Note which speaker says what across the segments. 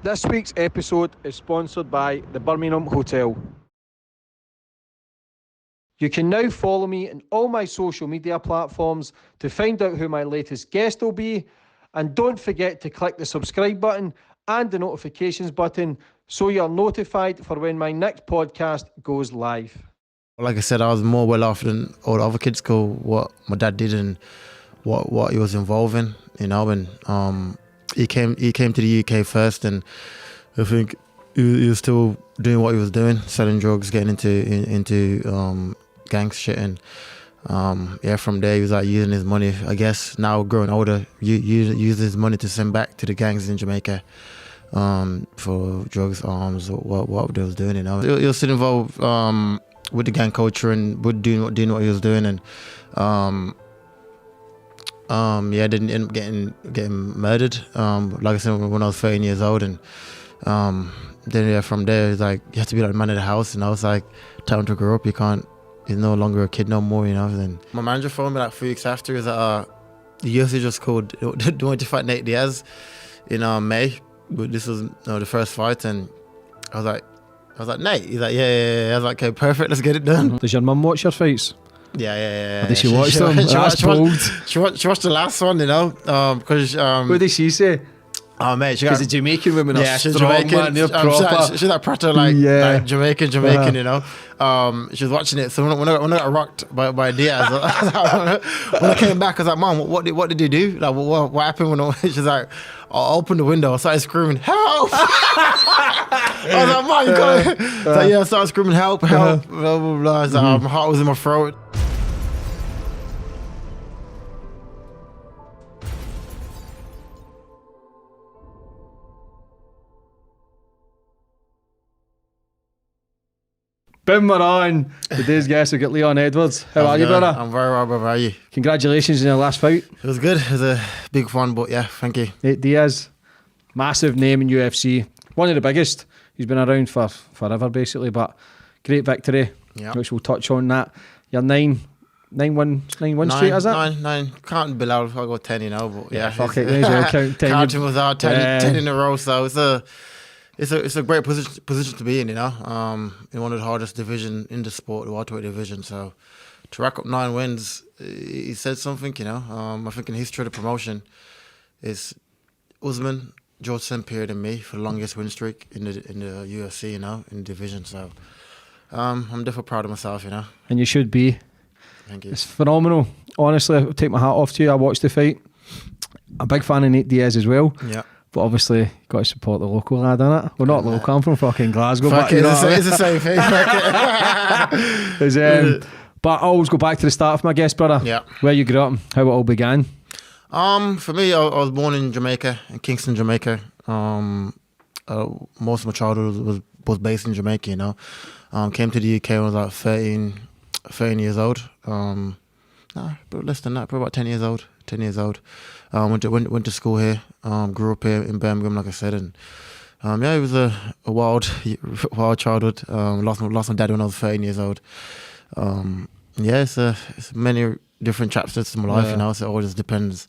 Speaker 1: This week's episode is sponsored by the Birmingham Hotel. You can now follow me on all my social media platforms to find out who my latest guest will be. And don't forget to click the subscribe button and the notifications button so you're notified for when my next podcast goes live.
Speaker 2: Like I said, I was more well off than all the other kids because what my dad did and what he was involved in, and he came to the UK first, and I think he was still doing what he was doing, selling drugs, getting into gang shit, and from there he was like using his money, I guess now growing older, use his money to send back to the gangs in Jamaica for drugs, arms, or what they was doing, He was still involved with the gang culture and with doing what he was doing, and didn't end up getting murdered. Like I said, when I was 13 years old, and then from there it's like you have to be like the man of the house, and I was like, time to grow up. He's no longer a kid no more, Then my manager phoned me like 3 weeks after. Is that the UFC just called they wanted to fight Nate Diaz in May, but this was the first fight, and I was like, Nate? He's like, yeah. I was like, okay, perfect, let's get it done.
Speaker 1: Does your mum watch your fights?
Speaker 2: Yeah.
Speaker 1: Did she watch them?
Speaker 2: She watched the last one, because
Speaker 1: what did she say?
Speaker 2: Oh mate,
Speaker 1: because the Jamaican women are
Speaker 2: she's
Speaker 1: strong,
Speaker 2: Jamaican,
Speaker 1: man. They're proper.
Speaker 2: She's like proper like Jamaican, she was watching it. So when I got rocked by Diaz, when I came back, I was like, Mom, what did you do? Like, what happened? She's like, I opened the window, I started screaming, help! I was like, Mom, you got it. So I started screaming, help, blah, blah, blah. So, my heart was in my throat.
Speaker 1: Boom, we're on. Today's guest, we've got Leon Edwards. How are you, brother?
Speaker 2: I'm very well, brother. How are you?
Speaker 1: Congratulations on your last fight.
Speaker 2: It was good. It was a big fun, but yeah, thank you.
Speaker 1: Nate Diaz, massive name in UFC. One of the biggest. He's been around for forever, basically, but great victory, which we'll touch on that. You're 9 win streak, is it?
Speaker 2: Nine. Can't be loud if I go 10, but yeah.
Speaker 1: Fuck it, count 10.
Speaker 2: Counting without 10 in a row, so it's a great position to be in, in one of the hardest division in the sport, the welterweight division. So to rack up 9 wins, he said something, I think in history of the promotion, it's Usman, George St. Pierre, and me for the longest win streak in the UFC, in the division. So I'm definitely proud of myself,
Speaker 1: And you should be.
Speaker 2: Thank you.
Speaker 1: It's phenomenal. Honestly, I'll take my hat off to you. I watched the fight. I'm a big fan of Nate Diaz as well.
Speaker 2: Yeah.
Speaker 1: But obviously, got to support the local lad, innit? Well, not local, I'm from fucking Glasgow.
Speaker 2: It's the same thing.
Speaker 1: But I always go back to the start of my guest, brother.
Speaker 2: Yeah.
Speaker 1: Where you grew up, how it all began.
Speaker 2: For me, I was born in Jamaica, in Kingston, Jamaica. Most of my childhood was based in Jamaica, Came to the UK when I was like 13 years old. But less than that, probably about 10 years old. Went to school here. Grew up here in Birmingham, like I said, and it was a wild childhood. Lost my dad when I was 13 years old. It's many different chapters to my life, so it all just depends.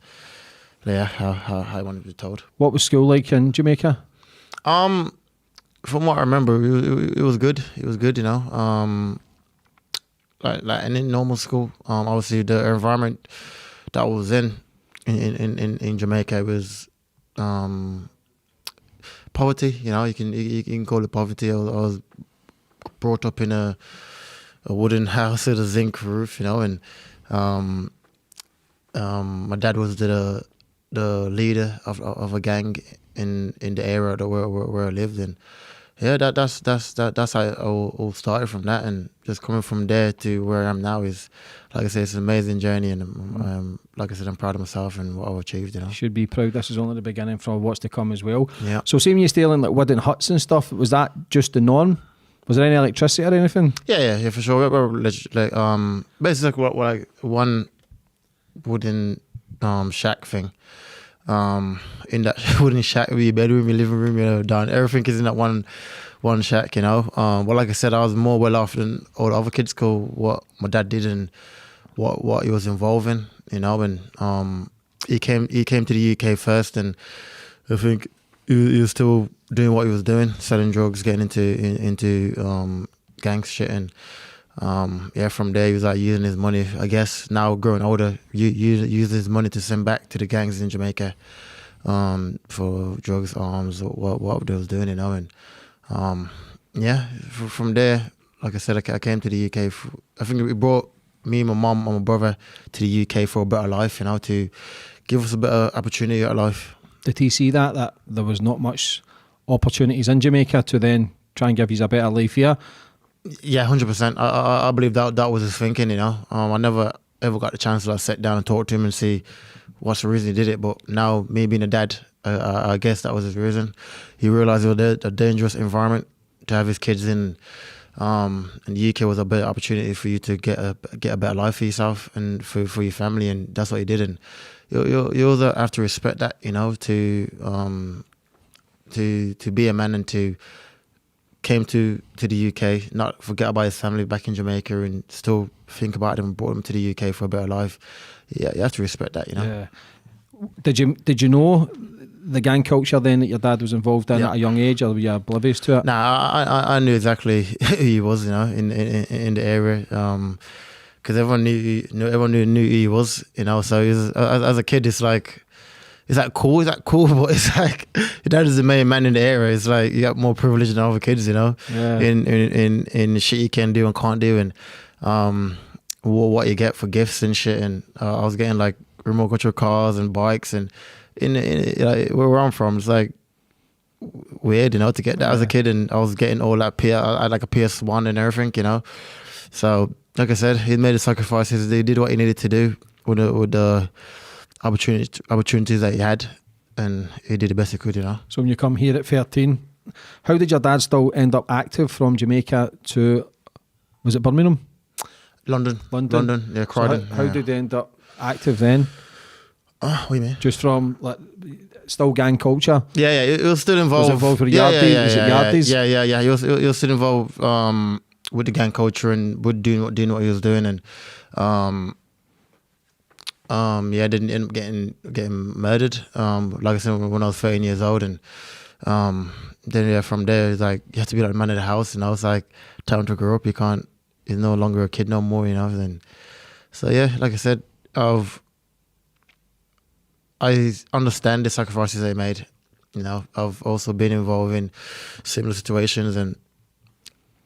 Speaker 2: How I want to be told.
Speaker 1: What was school like in Jamaica?
Speaker 2: From what I remember, it was good. It was good, like in normal school. Obviously the environment that I was in Jamaica was poverty. You can call it poverty. I was brought up in a wooden house with a zinc roof, and my dad was the leader of a gang in the area where I lived in. That's how it all started from that, and just coming from there to where I am now is, like I said, it's an amazing journey, and like I said, I'm proud of myself and what I've achieved.
Speaker 1: You should be proud. This is only the beginning for what's to come as well.
Speaker 2: Yeah.
Speaker 1: So, see, when you stay in like wooden huts and stuff, was that just the norm? Was there any electricity or anything?
Speaker 2: Yeah, for sure. Basically, like one wooden shack thing. In that wooden shack, your bedroom, your living room, down, everything is in that one shack, But like I said, I was more well off than all the other kids because what my dad did and what he was involved in, and he came to the UK first, and I think he was still doing what he was doing, selling drugs, getting into gang shit, and from there he was like using his money. I guess now growing older, using his money to send back to the gangs in Jamaica for drugs, arms, or what they was doing, you know. And from there, like I said, I came to the UK. I think it brought me, my mum, and my brother to the UK for a better life, you know, to give us a better opportunity at life.
Speaker 1: Did he see that there was not much opportunities in Jamaica to then try and give you a better life here?
Speaker 2: Yeah, 100%. I believe that was his thinking, you know. I never ever got the chance to like sit down and talk to him and see what's the reason he did it. But now, me being a dad, I guess that was his reason. He realised it was a dangerous environment to have his kids in. And the UK was a better opportunity for you to get a better life for yourself and for your family, and that's what he did. And you also have to respect that, you know, to be a man and to came to the UK, not forget about his family back in Jamaica, and still think about them and brought them to the UK for a better life. Yeah, you have to respect that, you know.
Speaker 1: Yeah. Did you know the gang culture then that your dad was involved in at a young age, or were you oblivious to it?
Speaker 2: Nah, I knew exactly who he was, you know, in the area, because everyone knew who he was, you know. So as a kid, it's like, is that cool? But it's like, your dad is the main man in the area. It's like you got more privilege than other kids, you know, in the shit you can do and can't do, and what you get for gifts and shit. And I was getting like remote control cars and bikes, and in like, where I'm from, it's like weird, you know, to get that as a kid. And I was getting all that I had like a PS1 and everything, you know. So like I said, he made the sacrifices. He did what he needed to do with the opportunities that he had, and he did the best he could, you know. So
Speaker 1: when you come here at 13, how did your dad still end up active from Jamaica to, was it Birmingham?
Speaker 2: London, yeah, Croydon.
Speaker 1: So how did they end up active then?
Speaker 2: What do you mean?
Speaker 1: Just from like still gang culture?
Speaker 2: Yeah, it was still involved.
Speaker 1: Was involved with Yardies? Was it Yardies?
Speaker 2: Yeah. He was still involved with the gang culture and with doing what he was doing, and didn't end up getting murdered. Like I said, when I was 13 years old, and then from there it's like you have to be like the man of the house, and I was like, time to grow up. You're no longer a kid no more, you know. And so yeah, like I said, I understand the sacrifices they made, you know. I've also been involved in similar situations, and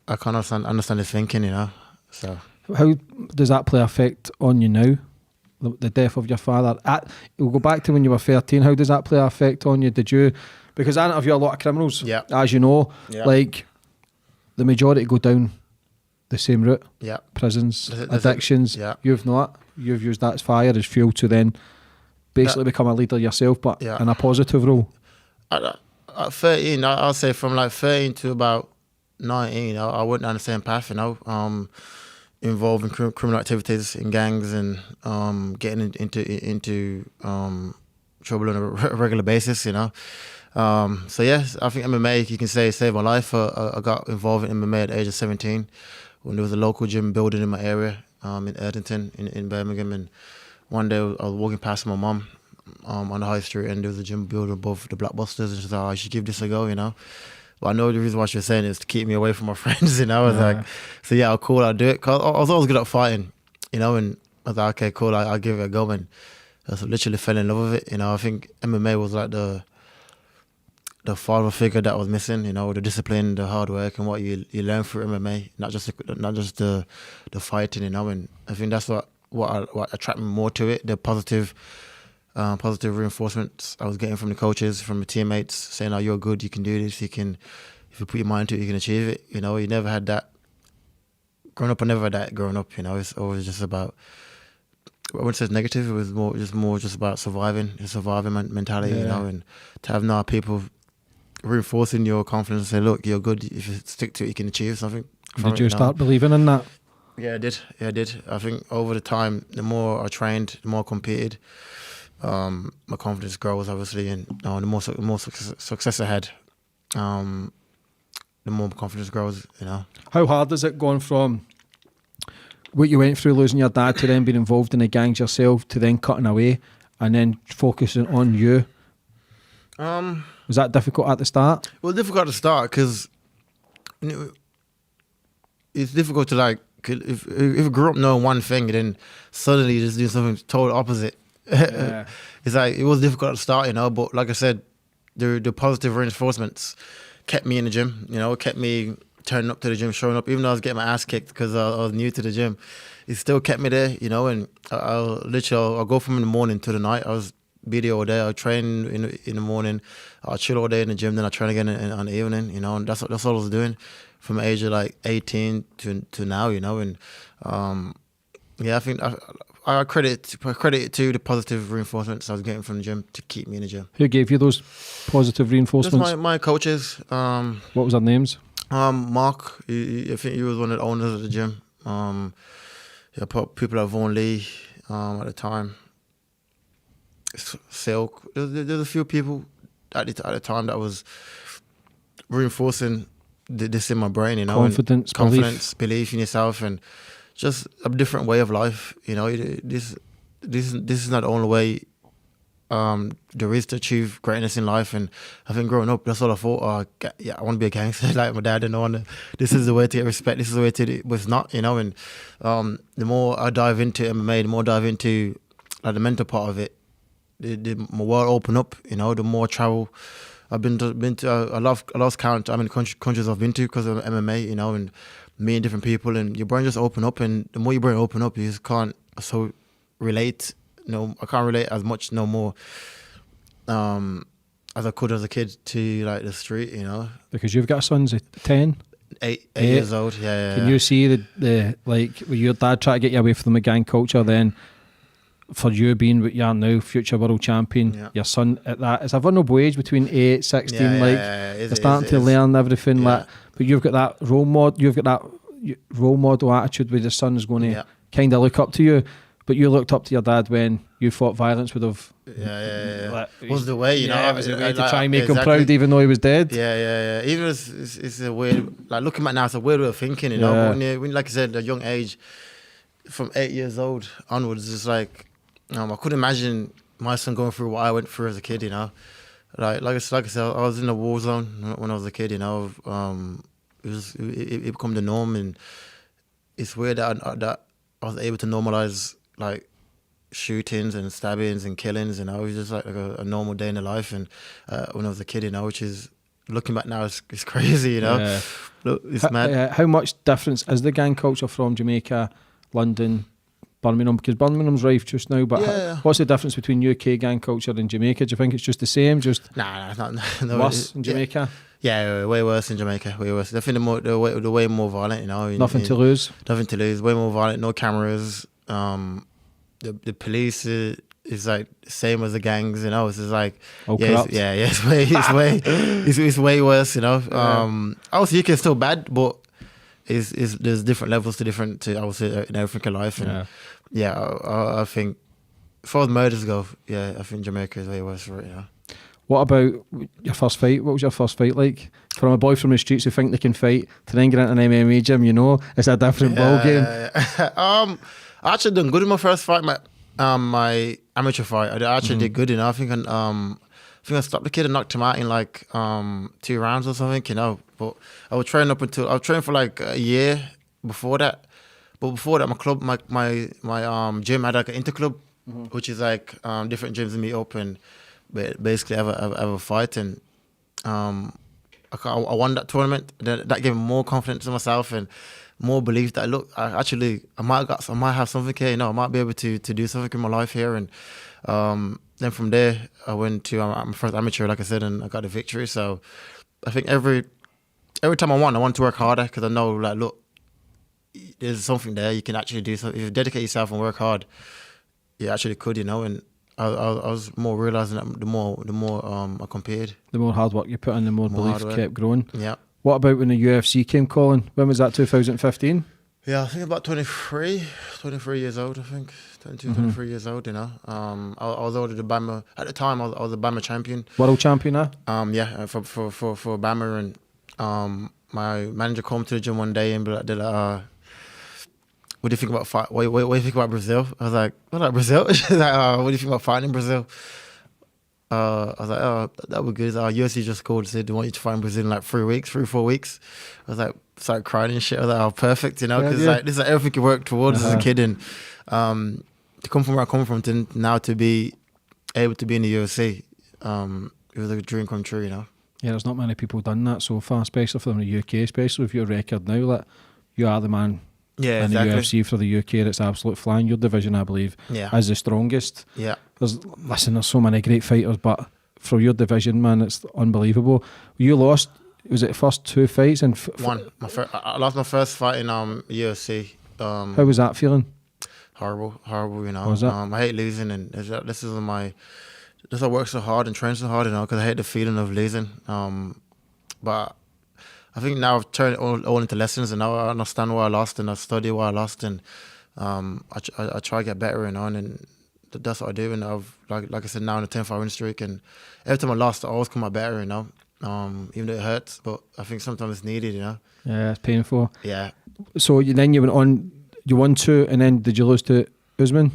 Speaker 2: I can't understand the thinking, you know. So
Speaker 1: how does that play effect on you now? The death of your father. We'll go back to when you were 13. How does that play effect on you? Did you? Because I interview a lot of criminals, as you know. Yeah. Like the majority go down the same route. Yeah. Prisons, addictions. Yeah. You've not. You've used that as fire, as fuel to then basically become a leader yourself, but in a positive role.
Speaker 2: At 13, I'll say from like 13 to about 19, I went down the same path, you know. Involved in criminal activities in gangs, and getting into trouble on a regular basis, you know. So yes, I think MMA, you can say, saved my life. I got involved in MMA at the age of 17 when there was a local gym building in my area, in Erdington in Birmingham. And one day I was walking past my mum on the high street, and there was a gym building above the Blockbusters, and she said, "Oh, I should give this a go," you know. But I know the reason why she was saying it is to keep me away from my friends, you know. I was like, so yeah, cool, I'll do it. Cause I was always good at fighting, you know, and I was like, okay, cool, I'll give it a go. And I literally fell in love with it, you know. I think MMA was like the father figure that was missing, you know, the discipline, the hard work, and what you learn through MMA, not just the fighting, you know. And I think that's what attracted me more to it, the positive reinforcements I was getting from the coaches, from the teammates, saying, "Oh, you're good. You can do this. If you put your mind to it, you can achieve it." You know, you never had that growing up. I never had that growing up. You know, it's always just about. I wouldn't say it's negative. It was more just about surviving, the surviving mentality. You know, and to have now people reinforcing your confidence and say, "Look, you're good. If you stick to it, you can achieve something."
Speaker 1: Did you start believing in that?
Speaker 2: Yeah, I did. I think over the time, the more I trained, the more I competed. My confidence grows, obviously, and the more success I had, the more confidence grows, you know.
Speaker 1: How hard is it going from what you went through, losing your dad, to then being involved in the gangs yourself, to then cutting away and then focusing on you? Was that difficult at the start?
Speaker 2: Well, difficult to start because it's difficult to like. If you grew up knowing one thing, then suddenly you just do something total opposite.
Speaker 1: Yeah.
Speaker 2: It's like it was difficult to start, but like I said, the positive reinforcements kept me in the gym. Kept me turning up to the gym, showing up, even though I was getting my ass kicked because I was new to the gym. It still kept me there, and I'll go from in the morning to the night. I was busy all day. I'll train in the morning. I'll chill all day in the gym. Then I train again on the evening. And that's all I was doing from the age of like 18 to now. And I think I credit it to the positive reinforcements I was getting from the gym to keep me in the gym.
Speaker 1: Who gave you those positive reinforcements?
Speaker 2: Just my coaches.
Speaker 1: What was their names?
Speaker 2: Mark, I think he was one of the owners of the gym. People like Vaughan Lee at the time. Silk. There's a few people at the time that was reinforcing this in my brain.
Speaker 1: Confidence,
Speaker 2: belief in yourself, and just a different way of life. This is not the only way there is to achieve greatness in life. And I think growing up, that's all I thought. I want to be a gangster like my dad, and this is the way to get respect. This is the way to. But it's not, And the more I dive into MMA, the more I dive into like the mental part of it, my world open up. The more I travel. I've been to I lost count how many countries I've been to because of MMA, and meeting different people, and your brain just open up, and the more your brain open up, you just can't relate. I can't relate as much no more as I could as a kid to like the street,
Speaker 1: Because you've got a son's 10?
Speaker 2: 8 years old, yeah.
Speaker 1: Can you see the like with your dad try to get you away from the gang culture, then for you being what you are now, future world champion, your son at that, it's a vulnerable age between 8, 16, they're starting to learn everything, but you've got that role model attitude where the son is going to kind of look up to you, but you looked up to your dad when you thought violence would have
Speaker 2: was the way,
Speaker 1: it was the way to try and make him proud even though he was dead.
Speaker 2: Even it's a weird, like looking back now, it's a weird way of thinking, but when like I said, at a young age, from 8 years old onwards, it's like I couldn't imagine my son going through what I went through as a kid, Like I said, I was in a war zone when I was a kid, It became the norm, and it's weird that I was able to normalize like shootings and stabbings and killings, It was just like a normal day in the life, and when I was a kid, which is looking back now, it's crazy, Look, it's mad.
Speaker 1: How much difference is the gang culture from Jamaica, London, Birmingham? Because Birmingham's rife just now, but what's the difference between UK gang culture and Jamaica? Do you think it's just the same?
Speaker 2: Nah, it's not.
Speaker 1: Worse in Jamaica?
Speaker 2: Yeah, way worse in Jamaica. Way worse. I think they're way more violent.
Speaker 1: Nothing to lose.
Speaker 2: Nothing to lose. Way more violent. No cameras. The police is like same as the gangs. It's just like
Speaker 1: corrupt.
Speaker 2: It's way worse. Obviously UK is still bad, but there's different levels to I would say in African life, and I think as far as murders go, I think Jamaica is way worse for it.
Speaker 1: What about your first fight? What was your first fight like? From a boy from the streets who think they can fight to then get into an MMA gym, it's a different ball game.
Speaker 2: I actually done good in my first fight, my amateur fight. I actually did good, I think I stopped the kid and knocked him out in like 2 rounds or something, But I was training for like a year before that. But before that, my club, my gym had like an interclub, which is like different gyms that meet up and basically have a fight. And I won that tournament. That gave me more confidence in myself and more belief that look, I might have something here. I might be able to do something in my life here. And then from there, I went to my first amateur, like I said, and I got the victory. So I think every time I want to work harder because I know, like, look, there's something there you can actually do. So if you dedicate yourself and work hard, you actually could, And I was more realizing that the more I competed, the
Speaker 1: more hard work you put in, the more belief kept growing.
Speaker 2: Yeah.
Speaker 1: What about when the UFC came calling? When was that? 2015.
Speaker 2: Yeah, I think about 23 years old. I think 22, 23 years old. I was already the Bama at the time. I was a Bama champion,
Speaker 1: world champion.
Speaker 2: For Bama, and my manager came to the gym one day and be like, what do you think about fight? What do you think about Brazil? I was like, what about Brazil? She's like, what do you think about fighting in Brazil? I was like, oh, that would be good. UFC just called and said they want you to fight in Brazil in like 3 weeks, 3-4 weeks. I was like, started crying and shit. I was like, oh, perfect, you know, because like this is like everything you worked towards as a kid, and to come from where I come from to now to be able to be in the UFC, it was a dream come true, you know.
Speaker 3: Yeah, there's not many people done that so far, especially from the UK, especially with your record now. Like, you are the man in the UFC for the UK that's absolute flying. Your division, I believe, is the strongest.
Speaker 2: Yeah.
Speaker 3: There's so many great fighters, but for your division, man, it's unbelievable. You lost, was it the first 2 fights? And
Speaker 2: one. I lost my first fight in UFC.
Speaker 3: How was that feeling?
Speaker 2: Horrible, you know.
Speaker 3: What was that?
Speaker 2: I hate losing, and this is my... Just I work so hard and train so hard, you know, because I hate the feeling of losing. But I think now I've turned it all into lessons, and now I understand why I lost, and I study why I lost, and I try to get better, you know, and that's what I do. And I've like I said, now in a 10-fight win streak, and every time I lost, I always come out better, you know. Even though it hurts, but I think sometimes it's needed, you know.
Speaker 3: Yeah, it's painful.
Speaker 2: Yeah.
Speaker 3: So then you went on, you won 2, and then did you lose to Usman?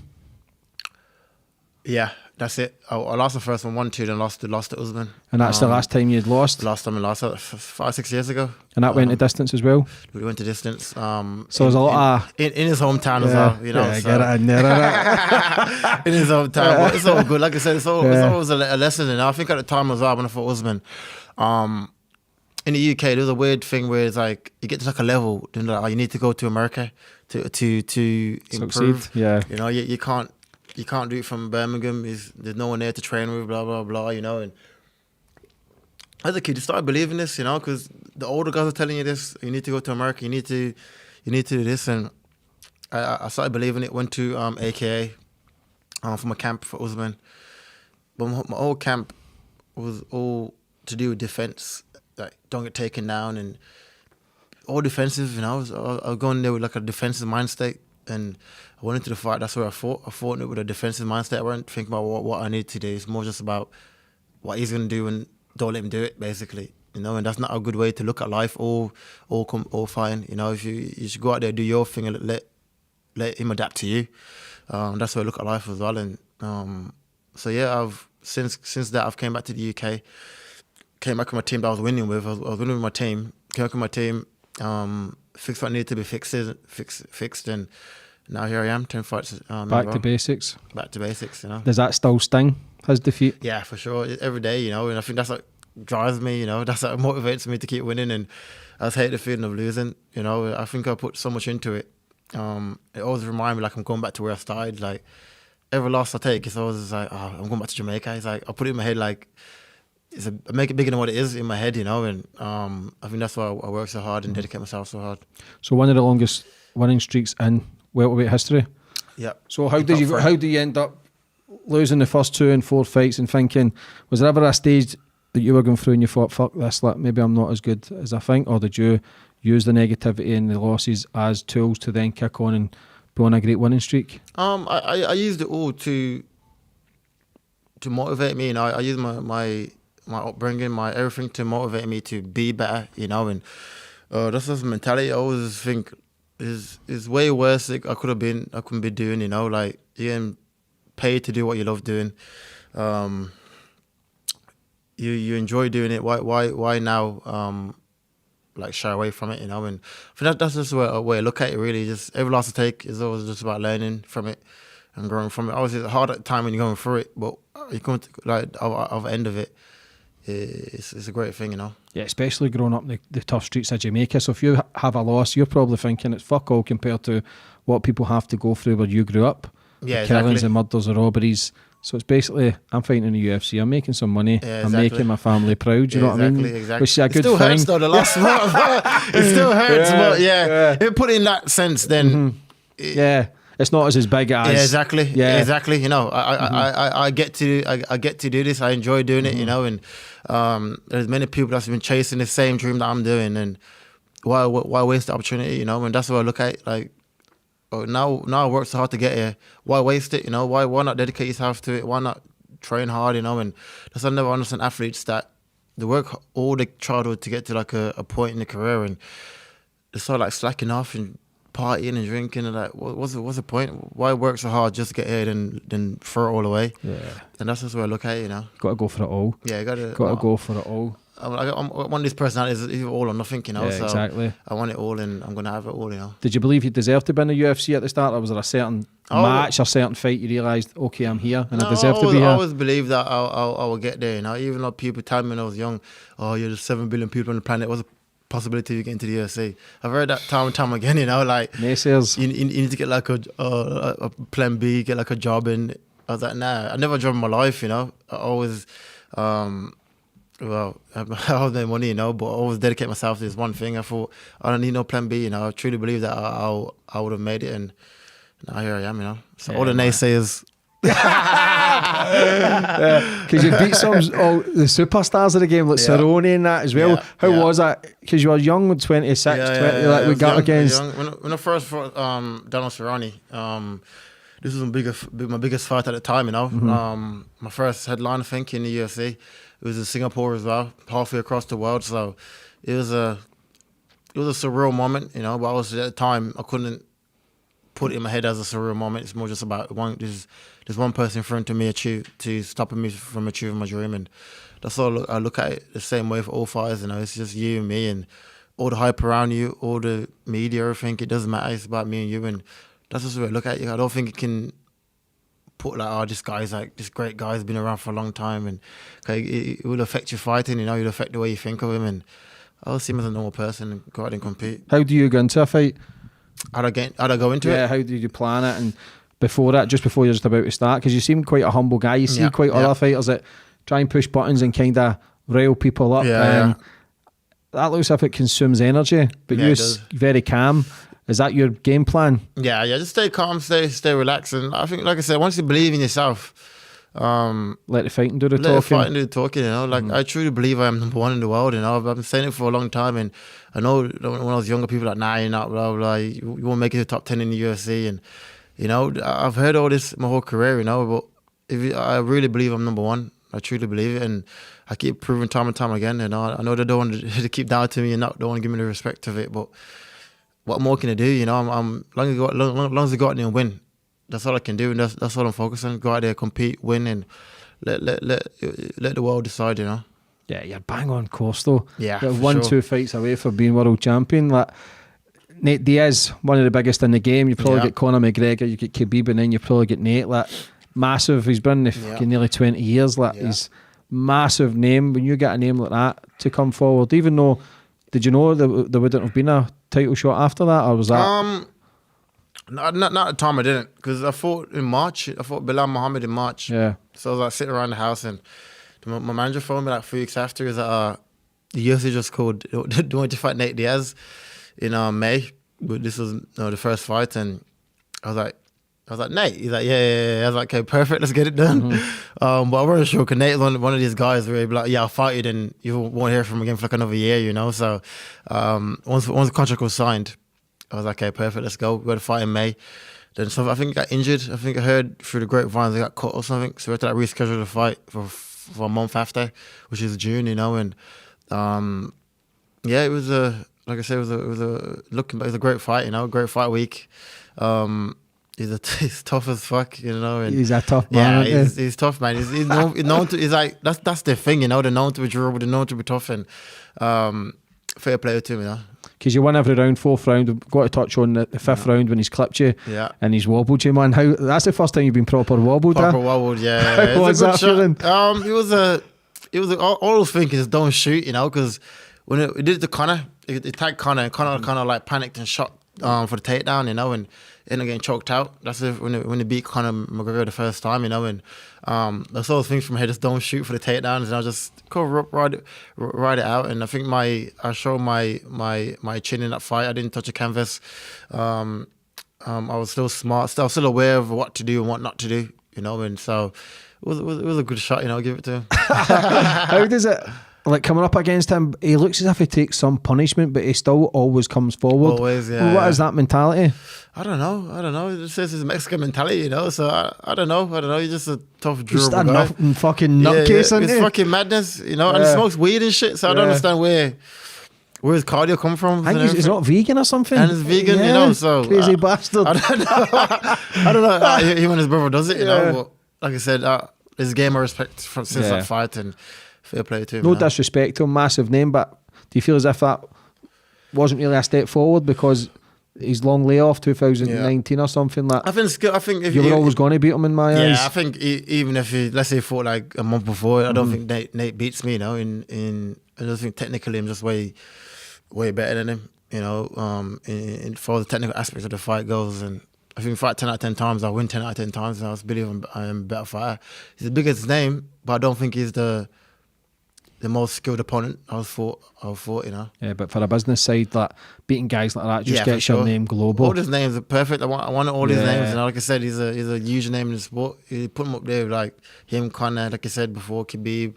Speaker 2: Yeah. That's it. I lost the first one, 1-2, then lost to Usman.
Speaker 3: And that's the last time you'd lost?
Speaker 2: Last time I lost, 5-6 years ago.
Speaker 3: And that went to distance as well?
Speaker 2: We went to distance.
Speaker 3: So there's a lot of...
Speaker 2: In his hometown as well, you know.
Speaker 3: Yeah, get it in there, innit?
Speaker 2: In his hometown. But it's all good. Like I said, it's always a lesson. And I think at the time as well, when I fought Usman, in the UK, there's a weird thing where it's like, you get to like a level, you know, you need to go to America to improve.
Speaker 3: Succeed. Yeah.
Speaker 2: You know, you can't do it from Birmingham. There's no one there to train with, blah, blah, blah, you know. And as a kid, you started believing this, you know, because the older guys are telling you this. You need to go to America. You need to do this. And I started believing it. Went to AKA from a camp for Usman. But my whole camp was all to do with defense. Like, don't get taken down and all defensive, you know. I was going there with like a defensive mind state. And I went into the fight, that's where I fought. I fought it with a defensive mindset. I wasn't thinking about what I need to do. It's more just about what he's going to do and don't let him do it, basically. You know, and that's not a good way to look at life. All fine. You know, if you should go out there, do your thing and let him adapt to you. That's the way I look at life as well. And so yeah, I've since that I've came back to the UK, came back with my team that I was winning with. I was winning with my team, came back with my team, fixed what needed to be fixed, and now here I am, 10 fights.
Speaker 3: Back to basics.
Speaker 2: Back to basics, you know.
Speaker 3: Does that still sting, his defeat?
Speaker 2: Yeah, for sure. Every day, you know, and I think that's what drives me, you know, that's what motivates me to keep winning, and I just hate the feeling of losing, you know. I think I put so much into it. It always reminds me like I'm going back to where I started. Like, every loss I take, it's always like, oh, I'm going back to Jamaica. It's like, I put it in my head like, I make it bigger than what it is in my head, you know, and I think that's why I work so hard and dedicate myself so hard.
Speaker 3: So one of the longest winning streaks in welterweight history.
Speaker 2: Yeah.
Speaker 3: So how do you end up losing the first 2 and 4 fights and thinking, was there ever a stage that you were going through and you thought, fuck this, like, maybe I'm not as good as I think, or did you use the negativity and the losses as tools to then kick on and go on a great winning streak?
Speaker 2: I used it all to motivate me, you know. I used my upbringing, my everything to motivate me to be better, you know. And that's just mentality. I always think is way worse I couldn't be doing, you know. Like, you're getting paid to do what you love doing. You enjoy doing it. Why now like shy away from it, you know? And I think that's just a way I look at it, really. Just every loss I take is always just about learning from it and growing from it. Obviously, it's hard at the time when you're going through it, but you come to like of the end of it, it's a great thing, you know.
Speaker 3: Yeah, especially growing up in the tough streets of Jamaica. So if you have a loss, you're probably thinking it's fuck all compared to what people have to go through where you grew up.
Speaker 2: Yeah,
Speaker 3: the killings
Speaker 2: exactly.
Speaker 3: and murders and robberies. So it's basically, I'm fighting in the UFC, I'm making some money, I'm making my family proud, you know what I mean?
Speaker 2: Exactly.
Speaker 3: Which is a good
Speaker 2: thing. It still hurts though, the last one. It still hurts, but yeah. If you put it in that sense, then...
Speaker 3: It's not as big as...
Speaker 2: Yeah, exactly. You know, I get to do this, I enjoy doing it, you know, and there's many people that's been chasing the same dream that I'm doing, and why waste the opportunity, you know? And that's what I look at, like, now I work so hard to get here. Why waste it? You know, why not dedicate yourself to it? Why not train hard? You know, and that's I never understand athletes that they work all their childhood to get to like a point in their career, and they start like slacking off and partying and drinking and like, what's the point? Why work so hard just to get here and then throw it all away?
Speaker 3: Yeah.
Speaker 2: And that's just where I look at it,
Speaker 3: Got to go for it all.
Speaker 2: Yeah, you got to
Speaker 3: go for it all.
Speaker 2: I'm one of these personalities, either all or nothing,
Speaker 3: Yeah, so exactly.
Speaker 2: I want it all, and I'm going to have it all,
Speaker 3: Did you believe you deserved to be in the UFC at the start, or was there a certain match or certain fight you realised, okay, I'm here and I deserve to be here?
Speaker 2: I always believed that I will get there, Even though people tell me when I was young, oh, you're the 7 billion people on the planet, what's the possibility of getting to the UFC? I've heard that time and time again, like
Speaker 3: naysayers.
Speaker 2: You need to get like a plan B, get like a job in. I was like, nah, I never job in my life, I always... Well, I have no money, but I always dedicate myself to this one thing. I thought, I don't need no plan B, I truly believe that I would have made it, and now here I am, So all the naysayers...
Speaker 3: Because you beat all the superstars of the game, like Cerrone and that as well. How was that? Because you were young, 26, 20, like we got against...
Speaker 2: When I first fought Daniel Cerrone, this was my biggest fight at the time, My first headline, I think, in the UFC. It was in Singapore as well, halfway across the world. So it was a surreal moment, But I was at the time, I couldn't put it in my head as a surreal moment. It's more just about there's one person in front of me to stopping me from achieving my dream, and that's all I look at it the same way for all fighters. It's just you and me, and all the hype around you, all the media, everything. It doesn't matter. It's about me and you, and that's just the way I look at it. I don't think it can put like, this great guy's been around for a long time, and it will affect your fighting, it will affect the way you think of him, and I'll see him as a normal person and go out and compete.
Speaker 3: How do you go into a fight?
Speaker 2: How'd I go into it?
Speaker 3: Yeah, how did you plan it? And before that, just before you're just about to start, because you seem quite a humble guy. You see other fighters that try and push buttons and kind of rile people up. That looks as if it consumes energy, but you're very calm. Is that your game plan?
Speaker 2: Yeah, just stay calm, stay relaxed, and I think, like I said, once you believe in yourself,
Speaker 3: let the fighting do the talking.
Speaker 2: Let the fighting do the talking, I truly believe I am number one in the world, I've been saying it for a long time, and I know when I was younger, people were like, nah, you're not, blah, blah, you won't make it to the top 10 in the UFC, and, I've heard all this my whole career, but I really believe I'm number one. I truly believe it, and I keep proving time and time again, I know they don't want to keep doubting me and don't want to give me the respect of it, but what more can I do? I'm long as I go out there and win. That's all I can do, and that's all I'm focused on. Go out there, compete, win, and let the world decide.
Speaker 3: Yeah, you're bang on course though.
Speaker 2: Yeah,
Speaker 3: you're 1-2 fights away from being world champion. Like Nate Diaz, one of the biggest in the game. You probably get Conor McGregor, you get Khabib, and then you probably get Nate. Like massive. He's been in the nearly 20 years. Like he's massive name. When you get a name like that to come forward, even though, did you know there wouldn't have been a title shot after that, or was that?
Speaker 2: Not at the time. I didn't, because I fought in March. I fought Bilal Muhammad in March.
Speaker 3: Yeah.
Speaker 2: So I was like sitting around the house, and my manager phoned me like 3 weeks after. He's like, the UFC just called. They wanted to fight Nate Diaz in May, but this was the first fight, and I was like, Nate. He's like, yeah. I was like, okay, perfect, let's get it done. But I wasn't sure, because Nate's one of these guys where he'd be like, yeah, I'll fight you, then you won't hear from him again for like another year, So once the contract was signed, I was like, okay, perfect, let's go. We got to fight in May. Then I think he got injured. I think I heard through the grapevines he got cut or something. So we had to reschedule the fight for a month after, which is June, And it was like I said, it was a great fight, Great fight week. He's tough as fuck, And
Speaker 3: he's a tough man.
Speaker 2: Yeah, he's tough, man. He's known to. He's like that's the thing, They're known to be durable. They're known to be tough, and fair play to him,
Speaker 3: Because you won every round, 4th round. We've got to touch on the 5th round when he's clipped you, and he's wobbled you, man. That's the first time you've been proper wobbled.
Speaker 2: Proper wobbled, yeah.
Speaker 3: What was that feeling?
Speaker 2: It was all I was thinking is don't shoot, because when it did to Conor, it tagged Conor, and Conor kind of like panicked and shot for the takedown, and ended up getting choked out. That's when they beat Conor McGregor the first time, and that's all the things from here. Just don't shoot for the takedowns, and I just ride it out. And I think I showed my chin in that fight. I didn't touch a canvas. I was still smart. I was still aware of what to do and what not to do, And so it was a good shot, Give it to him.
Speaker 3: How does it? Like coming up against him, he looks as if he takes some punishment, but he still always comes forward.
Speaker 2: Always, yeah.
Speaker 3: Well, what is that mentality?
Speaker 2: I don't know. It just says it's a Mexican mentality, So I don't know. He's just a tough, durable guy.
Speaker 3: Just a fucking nutcase, isn't he?
Speaker 2: It's fucking madness, And he smokes weed and shit. So I don't understand where where his cardio come from?
Speaker 3: I think he's not vegan or something.
Speaker 2: And he's vegan, you know, so
Speaker 3: crazy bastard.
Speaker 2: I don't know. I don't know. Him and his brother does it, you know. But like I said, his game I respect since that fight, and fair play to him.
Speaker 3: No disrespect to him, massive name, but do you feel as if that wasn't really a step forward because his long layoff 2019 or something like?
Speaker 2: I think if
Speaker 3: you were always going to beat him in my eyes.
Speaker 2: Yeah, I think even if let's say he fought like a month before, I don't think Nate beats me. You know, I just think technically I'm just way better than him. You know, in for the technical aspects of the fight goes, and I think fight 10 out of 10 times, I win 10 out of 10 times, and I just believe I am a better fighter. He's the biggest name, but I don't think he's the most skilled opponent I've fought, you know.
Speaker 3: Yeah, but for a business side, like beating guys like that just gets your name global.
Speaker 2: All his names are perfect. I want all his names, and like I said, he's a huge name in the sport. You put him up there with like him, Conor, like I said before, Khabib,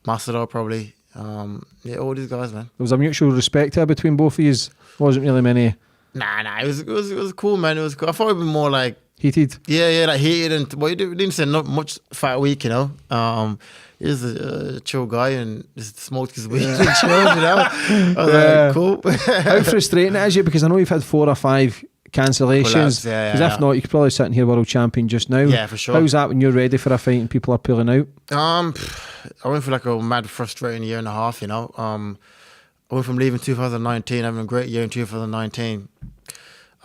Speaker 2: Masvidal probably. All these guys, man.
Speaker 3: There was a mutual respect there between both of you. Wasn't really many.
Speaker 2: Nah. It was cool, man. It was cool. I thought it'd be more like
Speaker 3: heated.
Speaker 2: Yeah, like heated, and he didn't say not much fight week, you know. He's a chill guy and just smoked his weed and chilled, you know. I was like, cool.
Speaker 3: How frustrating it is you, because I know you've had 4 or 5 cancellations. Because if not, you could probably sit in here world champion just now.
Speaker 2: Yeah, for sure.
Speaker 3: How's that when you're ready for a fight and people are pulling out?
Speaker 2: I went for like a mad frustrating year and a half, you know. I went from leaving 2019, having a great year in 2019,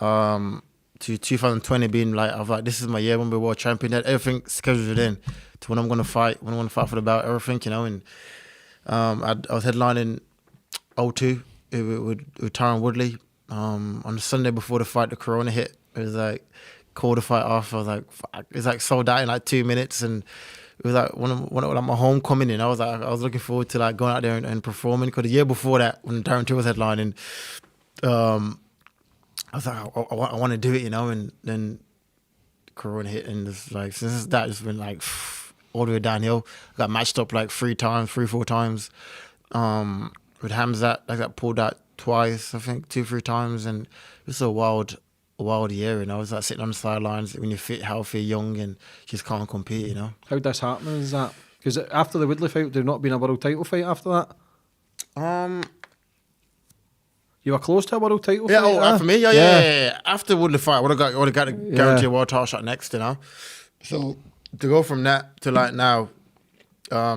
Speaker 2: to 2020 being like, I was like, this is my year when we're world champion. Had everything scheduled in to when I'm going to fight, for the belt, everything, you know. And I was headlining 02 with Tyron Woodley. On the Sunday before the fight, the corona hit. It was like, called the fight off. I was like, fuck. It was like sold out in like 2 minutes, and it was like one of like my homecoming. And I was looking forward to like going out there and performing, because the year before that, when Darren Till was headlining, I was like, I want to do it, you know. And then corona hit, and it's like since that, it's been like all the way downhill. I got matched up like 4 times with Hamzat. I got pulled out twice, I think 2-3 times, and it was a wild year. And I was like sitting on the sidelines when you're fit, healthy, young, and just can't compete, you know.
Speaker 3: How disheartening is that? Because after the Woodley fight, there'd not been a world title fight after that. You were close to a world title fight.
Speaker 2: For me, yeah. After Woodley fight, I would have got a guaranteed world title shot next, you know. So to go from that to like now,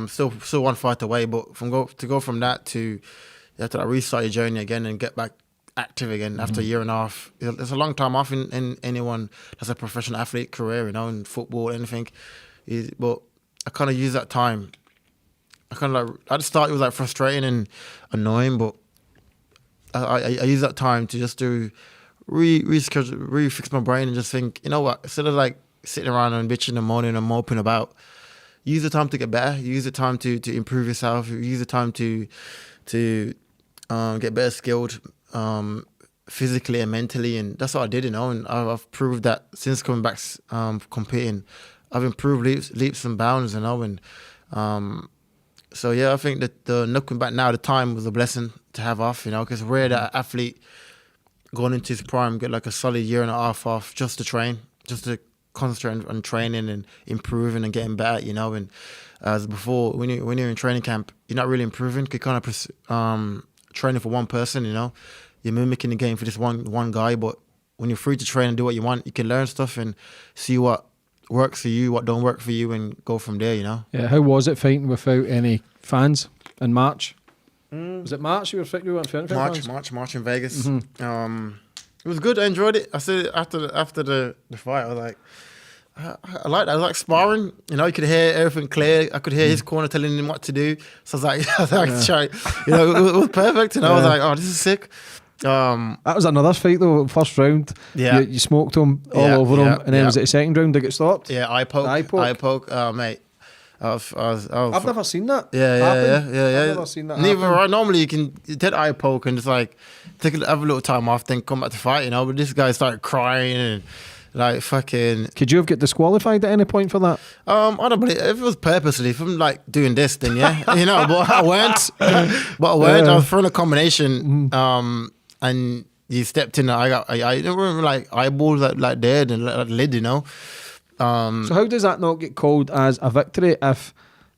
Speaker 2: still one fight away, but to go from that to you have to like restart your journey again and get back active again after a year and a half. It's a long time off in anyone that's a professional athlete career, you know, in football, anything. But I kind of use that time. At the start it was like frustrating and annoying, but I use that time to just do refix my brain and just think, you know what, instead of like sitting around and bitching in the morning and moping about, use the time to get better. Use the time to improve yourself. Use the time to get better skilled physically and mentally, and that's what I did, you know. And I've proved that since coming back competing, I've improved leaps and bounds, you know. And so yeah, I think that looking back now, the time was a blessing to have off, you know, because rare that athlete going into his prime get like a solid year and a half off just to train, just to concentrate on training and improving and getting better, you know. And as before, when you're in training camp, you're not really improving. You're kind of training for one person, you know. You're mimicking the game for this one guy, but when you're free to train and do what you want, you can learn stuff and see what works for you, what don't work for you, and go from there, you know. Yeah.
Speaker 3: How was it fighting without any fans in March? Was it March you were fighting?
Speaker 2: March in Vegas. Mm-hmm. It was good. I enjoyed it. I said after the fight, I was like, I like that. I was like sparring. You know, you could hear everything clear. I could hear his corner telling him what to do. So I was like, try. You know, it was perfect. And I was like, oh, this is sick.
Speaker 3: That was another fight though. First round, you smoked him all over him, and then was it the second round they get stopped?
Speaker 2: Yeah, eye poke. Mate. I've
Speaker 3: never seen that.
Speaker 2: Yeah.
Speaker 3: I've never seen that.
Speaker 2: Neither right. Normally you can take eye poke and just like have a little time off, then come back to fight, you know. But this guy started crying and like fucking.
Speaker 3: Could you have get disqualified at any point for that?
Speaker 2: I don't believe if it was purposely. If I'm like doing this, then yeah, you know. But I weren't. I was throwing a combination. And you stepped in. I remember like eyeballs like dead and like lid, you know.
Speaker 3: So how does that not get called as a victory if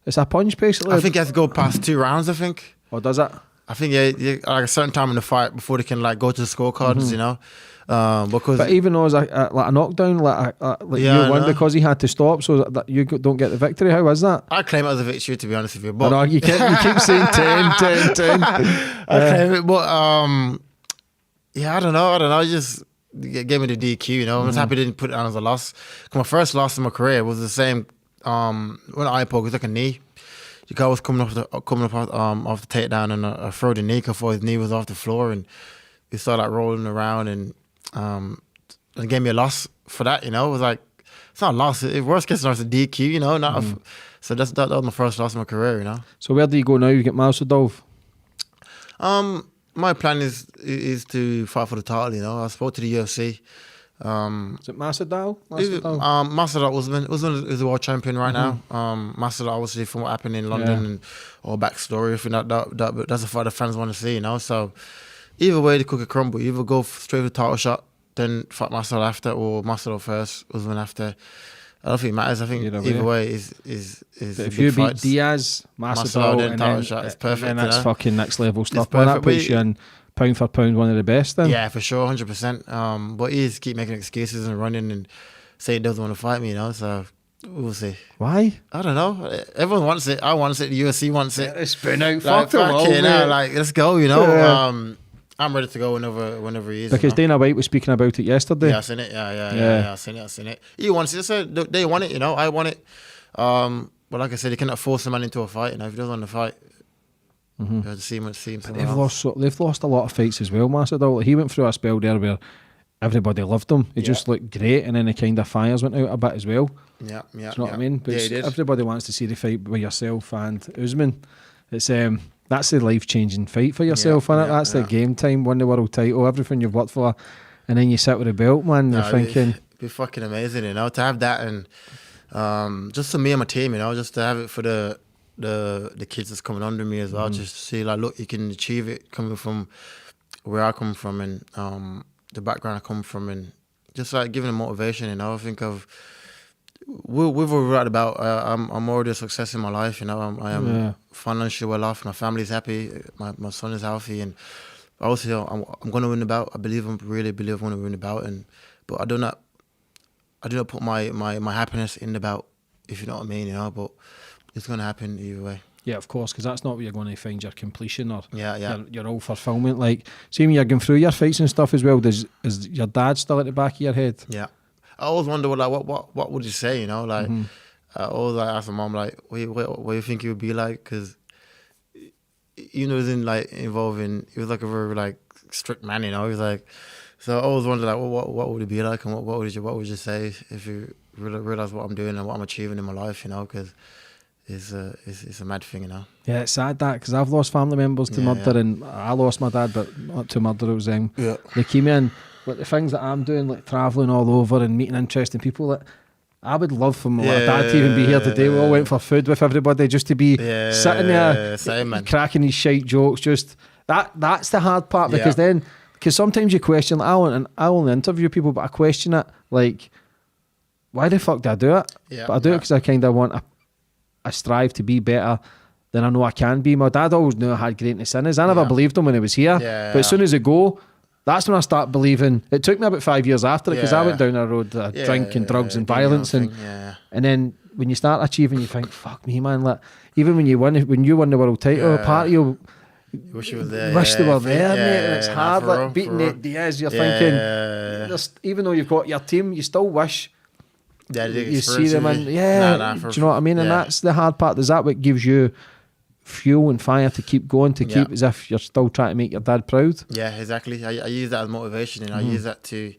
Speaker 3: it's a punch basically?
Speaker 2: I think it has to go past 2 rounds. I think.
Speaker 3: Or does it?
Speaker 2: I think like a certain time in the fight before they can like go to the scorecards, you know. Because
Speaker 3: But even though it was like a knockdown, like you won because he had to stop, so that you don't get the victory. How was that?
Speaker 2: I claim it as a victory, to be honest with you.
Speaker 3: I
Speaker 2: But
Speaker 3: know, you keep saying 10, 10, 10.
Speaker 2: I claim it, but yeah, I don't know. Just gave me the DQ. You know, I was happy they didn't put it down as a loss. 'Cause my first loss in my career was the same. When I poke, it was like a knee. The guy was coming off the takedown, and I threw the knee before his knee was off the floor, and he started like rolling around, and it gave me a loss for that. You know, it was like it's not a loss. Worst case scenario, it's a DQ. You know, so that was my first loss in my career. You know.
Speaker 3: So where do you go now? You get Masvidal.
Speaker 2: My plan is to fight for the title. You know, I spoke to the UFC.
Speaker 3: Is it Masvidal?
Speaker 2: Masvidal Usman is the world champion right now. Masvidal, obviously, from what happened in London and all backstory, everything but that's a fight the fans want to see, you know. So either way, the cookie crumble. You either go straight for the title shot, then fight Masvidal after, or Masvidal first, Usman after. I don't think it matters. I think either way is
Speaker 3: if you beat Diaz, Masvidal,
Speaker 2: then title shot, it's perfect.
Speaker 3: And that's fucking next level stuff.
Speaker 2: It's perfect,
Speaker 3: that puts you in pound for pound one of the best then.
Speaker 2: Yeah, for sure, 100%. But he just keep making excuses and running and say he doesn't want to fight me, you know. So we'll see.
Speaker 3: Why?
Speaker 2: I don't know. Everyone wants it. I want it. The UFC wants it.
Speaker 3: It's been out.
Speaker 2: Like,
Speaker 3: Fuck them all, mate.
Speaker 2: like let's go, you know.
Speaker 3: Yeah.
Speaker 2: I'm ready to go whenever he is.
Speaker 3: Because Dana White was speaking about it yesterday.
Speaker 2: Yeah, I seen it. Yeah. I seen it. He wants it. So they want it, you know. I want it. But like I said, you cannot force a man into a fight. You know, if he doesn't want to fight, you have to see him.
Speaker 3: They've lost a lot of fights as well, Masvidal. Like, he went through a spell there where everybody loved him. He just looked great, and then the kind of fires went out a bit as well.
Speaker 2: Yeah.
Speaker 3: Do you know what I mean? But
Speaker 2: he did.
Speaker 3: Everybody wants to see the fight with yourself and Usman. It's that's the life-changing fight for yourself, innit? That's the game time, won the world title, everything you've worked for, and then you sit with a belt, man. You're thinking,
Speaker 2: it'd be fucking amazing, you know, to have that, and just for me and my team, you know, just to have it for the kids that's coming under me as well, just to see like, look, you can achieve it coming from where I come from and the background I come from, and just like giving them motivation, you know. I think we've already right about. I'm already a success in my life, you know. I am financially well off. My family's happy. My son is healthy, and obviously I'm going to win the bout. I really believe I'm going to win the bout, but I do not put my happiness in the bout, if you know what I mean, you know. But it's going to happen either way. Yeah,
Speaker 3: of course, because that's not where you're going to find your completion or
Speaker 2: your
Speaker 3: all fulfillment. Like, see, when you're going through your fights and stuff as well, is your dad still at the back of your head?
Speaker 2: Yeah. I always wonder, like, what would you say, you know? Like, I always like, ask my mom, like, what do you think it would be like? Because, you know, he was like a very, like, strict man, you know? He was like, so I always wonder, like, what would it be like? And what would you say if you realize what I'm doing and what I'm achieving in my life, you know? Because it's a mad thing, you know?
Speaker 3: Yeah, it's sad that, because I've lost family members to murder, and I lost my dad, but not to murder. It was leukemia, and like the things that I'm doing, like travelling all over and meeting interesting people, that I would love for my dad to even be here today. We all went for food with everybody, just to be sitting there cracking these shite jokes. Just that's the hard part, because sometimes you question, like, I only interview people, but I question it, like, why the fuck do I do it? But I do it because I kind of I strive to be better than I know I can be. My dad always knew I had greatness in us. I never believed him when he was here. But as soon as I go, that's when I start believing. It took me about 5 years after it, because I went down a road of drink and drugs and violence, and then when you start achieving, you think, fuck me, man. Like, even when you won the world title, part of you
Speaker 2: wish you were there.
Speaker 3: Wish they were there, mate. And it's hard, like beating Nate Diaz. You're thinking, even though you've got your team, you still wish you see them, and do you know what I mean? And that's the hard part. Is that what gives you fuel and fire to keep going, to keep as if you're still trying to make your dad proud?
Speaker 2: Yeah, exactly. I use that as motivation, and I use that to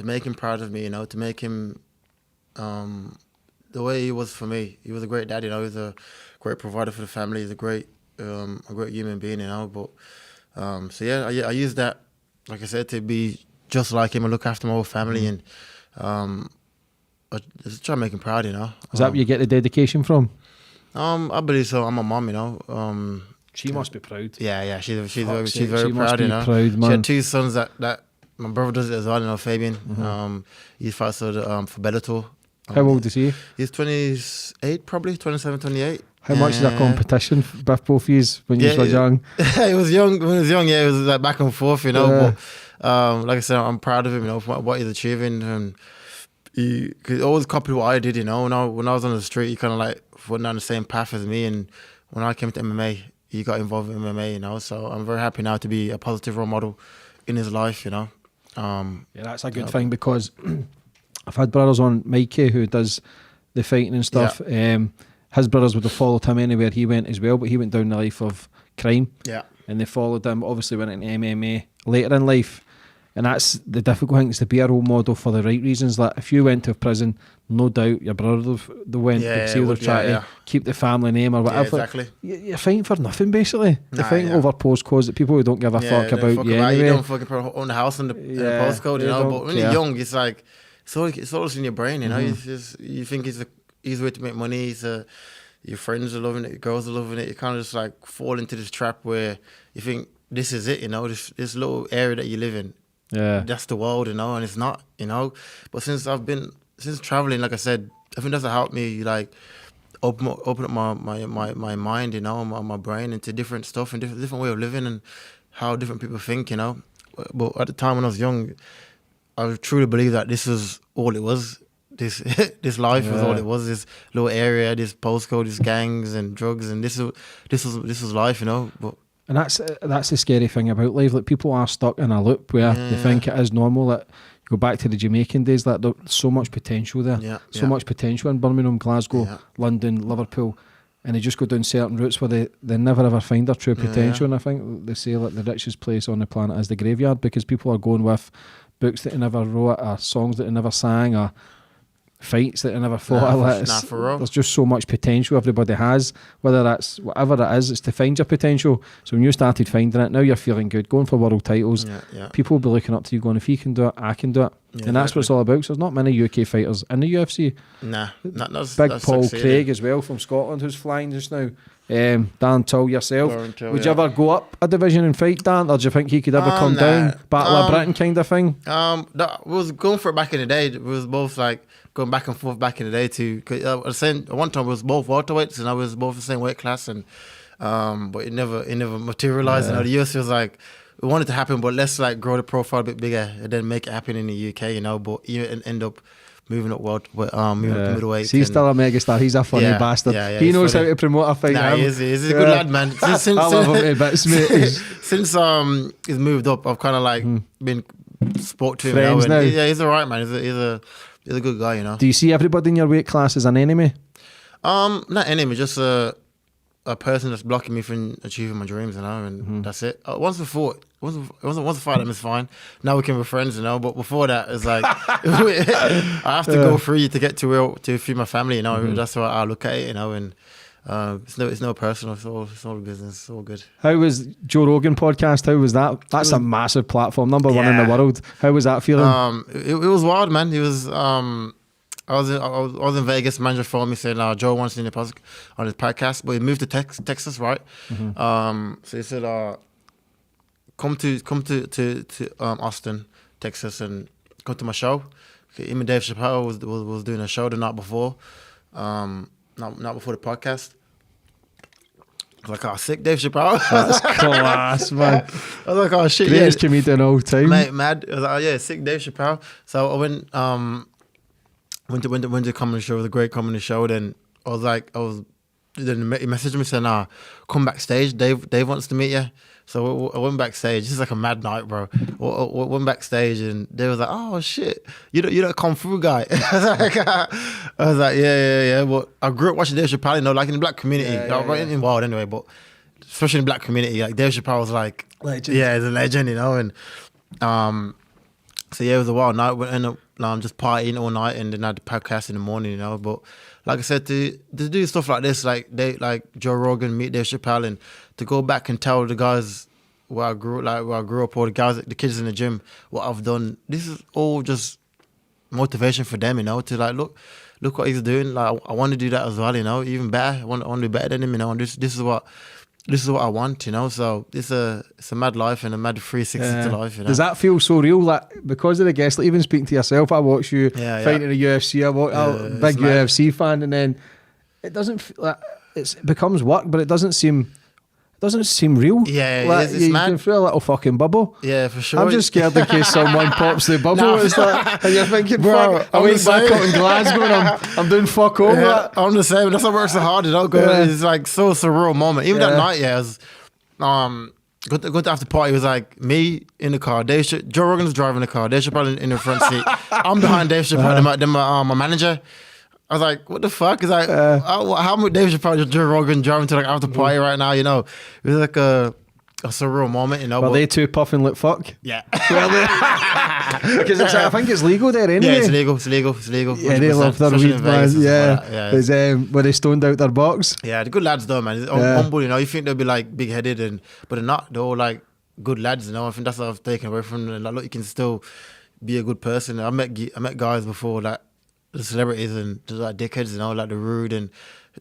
Speaker 2: make him proud of me, you know, to make him the way he was for me. He was a great dad, you know. He was a great provider for the family. He's a great human being, you know. But I use that, like I said, to be just like him and look after my whole family, and I just try to make him proud, you know.
Speaker 3: Is that where you get the dedication from?
Speaker 2: I believe so. I'm my mum, you know.
Speaker 3: She must be proud.
Speaker 2: Yeah. She's very proud, you know.
Speaker 3: Proud, man.
Speaker 2: She had two sons that my brother does it as well, you know, Fabian. He fights for Bellator.
Speaker 3: How old is he?
Speaker 2: He's 28, probably 27, 28.
Speaker 3: How much is a competition with both of yous when you were young?
Speaker 2: It was young. When I was young, it was like back and forth, But like I said, I'm proud of him, for what he's achieving. And he always copied what I did, When I was on the street, he kind of like went down the same path as me. And when I came to MMA, he got involved in MMA, So I'm very happy now to be a positive role model in his life,
Speaker 3: That's a good thing, because I've had brothers on, Mikey, who does the fighting and stuff. His brothers would have followed him anywhere he went as well, but he went down the life of crime.
Speaker 2: Yeah.
Speaker 3: And they followed him, obviously went into MMA later in life. And that's the difficult thing, is to be a role model for the right reasons. Like, if you went to prison, no doubt your brother they went, because he would have tried to keep the family name or whatever.
Speaker 2: Yeah, exactly.
Speaker 3: You're fighting for nothing, basically. You're fighting over postcodes that people who don't give a fuck about you anyway.
Speaker 2: You don't fucking own the house and the postcode, But when you're young, it's like, it's all in your brain, You think it's the easy way to make money. Your friends are loving it, your girls are loving it. You kind of just like fall into this trap where you think this is it, this little area that you live in.
Speaker 3: Yeah,
Speaker 2: that's the world, and it's not, But since traveling, like I said, I think that's helped me like open up my mind, my brain into different stuff and different way of living and how different people think, But at the time when I was young, I truly believed that this was all it was. This life was all it was. This little area, this postcode, these gangs and drugs, and this was life, But
Speaker 3: and that's the scary thing about life. Like, people are stuck in a loop where they think it is normal. That you go back to the Jamaican days. That there's so much potential there. So much potential in Birmingham, Glasgow, London, Liverpool, and they just go down certain routes where they never ever find their true potential. And I think they say that the richest place on the planet is the graveyard, because people are going with books that they never wrote, or songs that they never sang, or fights that I never fought. There's just so much potential everybody has, whether that's whatever it is, it's to find your potential. So when you started finding it, now you're feeling good, going for world titles. People will be looking up to you going, if he can do it, I can do it. And that's what it's all about. So there's not many UK fighters in the UFC. Big Paul Craig as well from Scotland, who's flying just now. Dan Tull, yourself, would you ever go up a division and fight Dan, or do you think he could ever come down, Battle of Britain kind of thing?
Speaker 2: We was going for it back in the day. We was both like going back and forth back in the day too. One time we was both welterweights, and I was both the same weight class, and but it never materialized. The UFC was like, we wanted to happen, but let's like grow the profile a bit bigger and then make it happen in the UK, But you end up moving up moving up to middleweight.
Speaker 3: He's still a megastar. He's a funny bastard. He knows how to promote a fight.
Speaker 2: He's a good lad, man. Since,
Speaker 3: I love him to bits, mate.
Speaker 2: Since he's moved up, I've kind of like been spoke to him
Speaker 3: Friends now.
Speaker 2: Yeah, he's alright, man. He's a good guy,
Speaker 3: Do you see everybody in your weight class as an enemy?
Speaker 2: Not enemy, just a person that's blocking me from achieving my dreams, and that's it. Once before, once I fight them, it's fine. Now we can be friends, But before that, it's like I have to go free to get to feed my family, That's how I look at it, And it's no personal. It's all business. It's all good.
Speaker 3: How was Joe Rogan podcast? How was that? That's a massive platform, number one in the world. How was that feeling?
Speaker 2: It was wild, man. It was. I was in Vegas. Manager phoned me saying, Joe wants you on his podcast, but he moved to Texas, right? So he said, come to Austin, Texas, and come to my show. Him and Dave Chappelle was doing a show the night before, not before the podcast. I was like, sick, Dave Chappelle.
Speaker 3: That's class, man.
Speaker 2: I was like, oh shit,
Speaker 3: greatest comedian all time,
Speaker 2: mate, mad. I was like, oh yeah, sick, Dave Chappelle. So I went to comedy show. It was a great comedy show. Then then he messaged me saying, come backstage. Dave wants to meet you. So I went backstage. This is like a mad night, bro. I went backstage and they was like, oh shit, you're that kung fu guy. I was like, yeah. But I grew up watching Dave Chappelle, like in the black community. In wild anyway, but especially in the black community, like Dave Chappelle was like legend. Yeah, he's a legend, and so yeah, it was a wild night. We ended up just partying all night, and then I had the podcast in the morning, But like I said, to do stuff like this, like Joe Rogan, meet Dave Chappelle, and to go back and tell the guys where I grew up, or the kids in the gym, what I've done. This is all just motivation for them, to like look what he's doing. Like I want to do that as well, even better. I want to do better than him, And this is what I want, So it's a mad life and a mad 360 to life.
Speaker 3: Does that feel so real? Like, because of the guests, like even speaking to yourself, I watch you fighting in the UFC. I'm a big UFC fan, and then it doesn't feel like it becomes work, but it doesn't seem real.
Speaker 2: Yeah,
Speaker 3: like,
Speaker 2: it's
Speaker 3: you
Speaker 2: mad.
Speaker 3: can feel a little fucking bubble.
Speaker 2: Yeah, for sure.
Speaker 3: I'm just scared in case someone pops the bubble.
Speaker 2: No.
Speaker 3: It's like, and you're thinking,
Speaker 2: Bro,
Speaker 3: fuck, I
Speaker 2: I'm
Speaker 3: went
Speaker 2: the
Speaker 3: back
Speaker 2: same.
Speaker 3: out in Glasgow and I'm doing fuck all.
Speaker 2: Yeah,
Speaker 3: Like,
Speaker 2: I'm the same. That's what works so hard, you know. It's like so surreal moment. Even that night, yeah, it was going to after party. It was like me in the car. Joe Rogan's driving the car. Dave Chappelle in the front seat. I'm behind Dave Chappelle. Then my manager. I was like, what the fuck? It's like, how much Dave Chappelle, Joe Rogan driving to like after party right now? You know, it was like a surreal moment. You know,
Speaker 3: were they two puffing like fuck?
Speaker 2: Yeah.
Speaker 3: Because I think it's legal there anyway.
Speaker 2: Yeah, it's legal.
Speaker 3: Yeah, they love their
Speaker 2: Especially
Speaker 3: weed,
Speaker 2: in
Speaker 3: man.
Speaker 2: Vegas and
Speaker 3: Yeah,
Speaker 2: stuff like that.
Speaker 3: were they stoned out their box?
Speaker 2: Yeah, the good lads though, man. It's humble, you know. You think they'll be like big headed, but they're not. They're all like good lads, you know. I think that's what I've taken away from them. Like, look, you can still be a good person. I met guys before, like the celebrities and just like dickheads, you know, like the rude and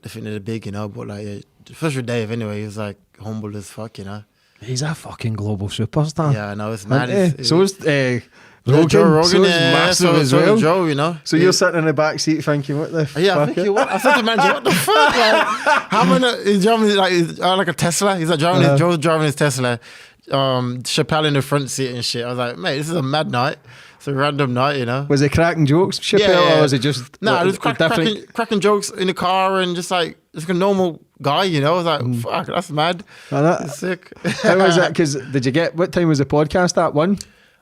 Speaker 2: they think they're big, you know. But like, especially Dave, anyway, he was like humble as fuck, you know.
Speaker 3: He's a fucking global superstar.
Speaker 2: Yeah, I know, it's mad.
Speaker 3: So is
Speaker 2: Rogan, Joe Rogan,
Speaker 3: so is
Speaker 2: yeah,
Speaker 3: massive as
Speaker 2: so
Speaker 3: well.
Speaker 2: Joe, you know.
Speaker 3: So you're sitting in the back seat thinking, what the fuck?
Speaker 2: Yeah, I think I said to the manager, what the fuck? Like, how many? He's driving like a Tesla. He's like driving. Joe's driving his Tesla. Chappelle in the front seat and shit. I was like, mate, this is a mad night. It's a random night, you know.
Speaker 3: Was it cracking jokes, Chappelle, or was it just
Speaker 2: there's cracking jokes in the car and just like a normal guy, you know. I was like, fuck, that's mad. It's sick.
Speaker 3: How was that? Because what time was the podcast at? 1?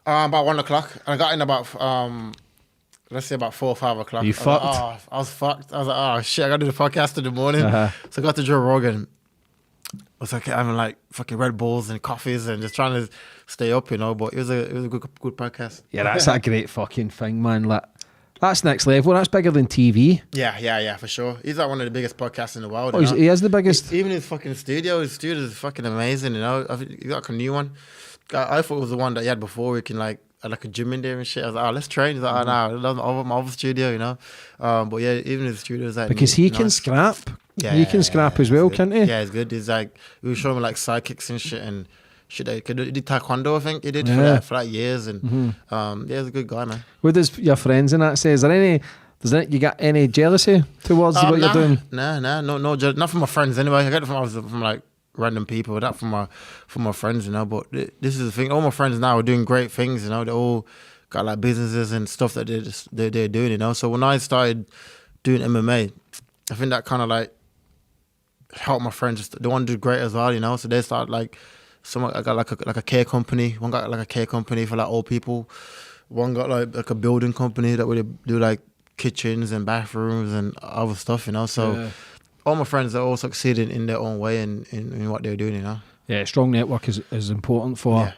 Speaker 2: About 1 o'clock. I got in about let's say about 4 or 5 o'clock.
Speaker 3: You fucked?
Speaker 2: I was fucked. I was like, oh shit, I got to do the podcast in the morning. So I got to Joe Rogan. I was like having like fucking Red Bulls and coffees and just trying to stay up, you know. But it was a good podcast.
Speaker 3: Yeah, that's a great fucking thing, man. Like, that's next level. That's bigger than TV.
Speaker 2: Yeah, for sure. He's like one of the biggest podcasts in the world.
Speaker 3: Oh, he is the biggest.
Speaker 2: Even his fucking studio. His studio is fucking amazing, you know. I think he got like a new one. I thought it was the one that he had before. We can like had like a gym in there and shit. I was like, oh, let's train. He's like, oh, no, I love my other studio, you know. But yeah, even his studio is like
Speaker 3: because he can scrap. Yeah, he can scrap as well, can't he?
Speaker 2: Yeah, he's good. He's like, he was showing me like sidekicks and shit and shit. He did taekwondo, I think he did for like years. And yeah, he's a good guy, man.
Speaker 3: What does your friends and that say? Is there any? You got any jealousy towards what you're doing?
Speaker 2: No, not from my friends anyway. I get it from like random people, not from my friends, you know. But this is the thing. All my friends now are doing great things, you know. They all got like businesses and stuff that they're doing, you know. So when I started doing MMA, I think that kind of like helped my friends. They want to do great as well, you know. So they started like, I got like a care company. One got like a care company for like old people. One got like a building company that would do like kitchens and bathrooms and other stuff, you know. So all my friends are all succeeding in their own way and in what they're doing, you know. Yeah,
Speaker 3: strong network is important for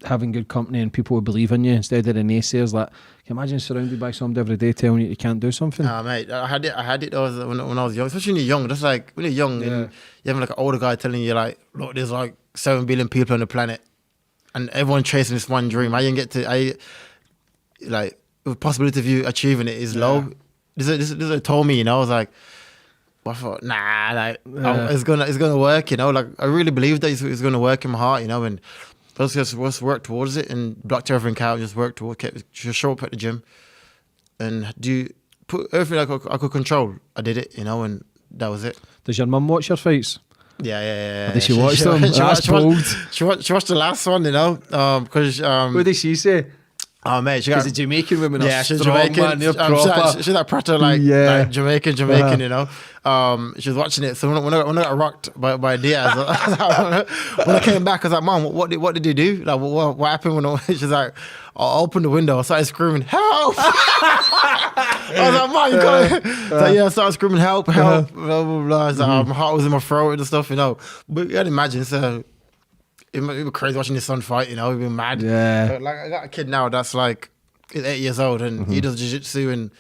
Speaker 3: having good company and people who believe in you instead of the naysayers. Like, can you imagine surrounded by somebody every day telling you can't do something?
Speaker 2: Mate, I had it when I was young, especially when you're young. That's like when you're young and you have like an older guy telling you like, look, there's like 7 billion people on the planet and everyone chasing this one dream. The possibility of you achieving it is low. This told me, you know. I was like, I thought, it's gonna work, you know. Like I really believed that it's gonna work in my heart, you know. And I just work towards it and blocked everything out. Just work towards, just show up at the gym and put everything I could control. I did it, you know, and that was it.
Speaker 3: Does your mum watch your fights?
Speaker 2: Yeah.
Speaker 3: Did she watch them?
Speaker 2: She watched the last one, you know, because
Speaker 3: what did she say?
Speaker 2: Oh mate, she's
Speaker 3: the Jamaican women are
Speaker 2: she's
Speaker 3: strong,
Speaker 2: Jamaican.
Speaker 3: man. They're proper.
Speaker 2: She's like proper like Jamaican, you know. She was watching it. So when I got rocked by Diaz, when I came back, I was like, Mom, what did you do? Like, what happened? She's like, I opened the window, I started screaming, help! I was like, Mom, you got it. So I started screaming, help, blah, blah, blah. I was like, my heart was in my throat and stuff, you know. But you gotta imagine, so it was crazy watching his son fight, you know. He'd been mad.
Speaker 3: Yeah.
Speaker 2: But like I got a kid now that's like, he's 8 years old and he does jiu-jitsu and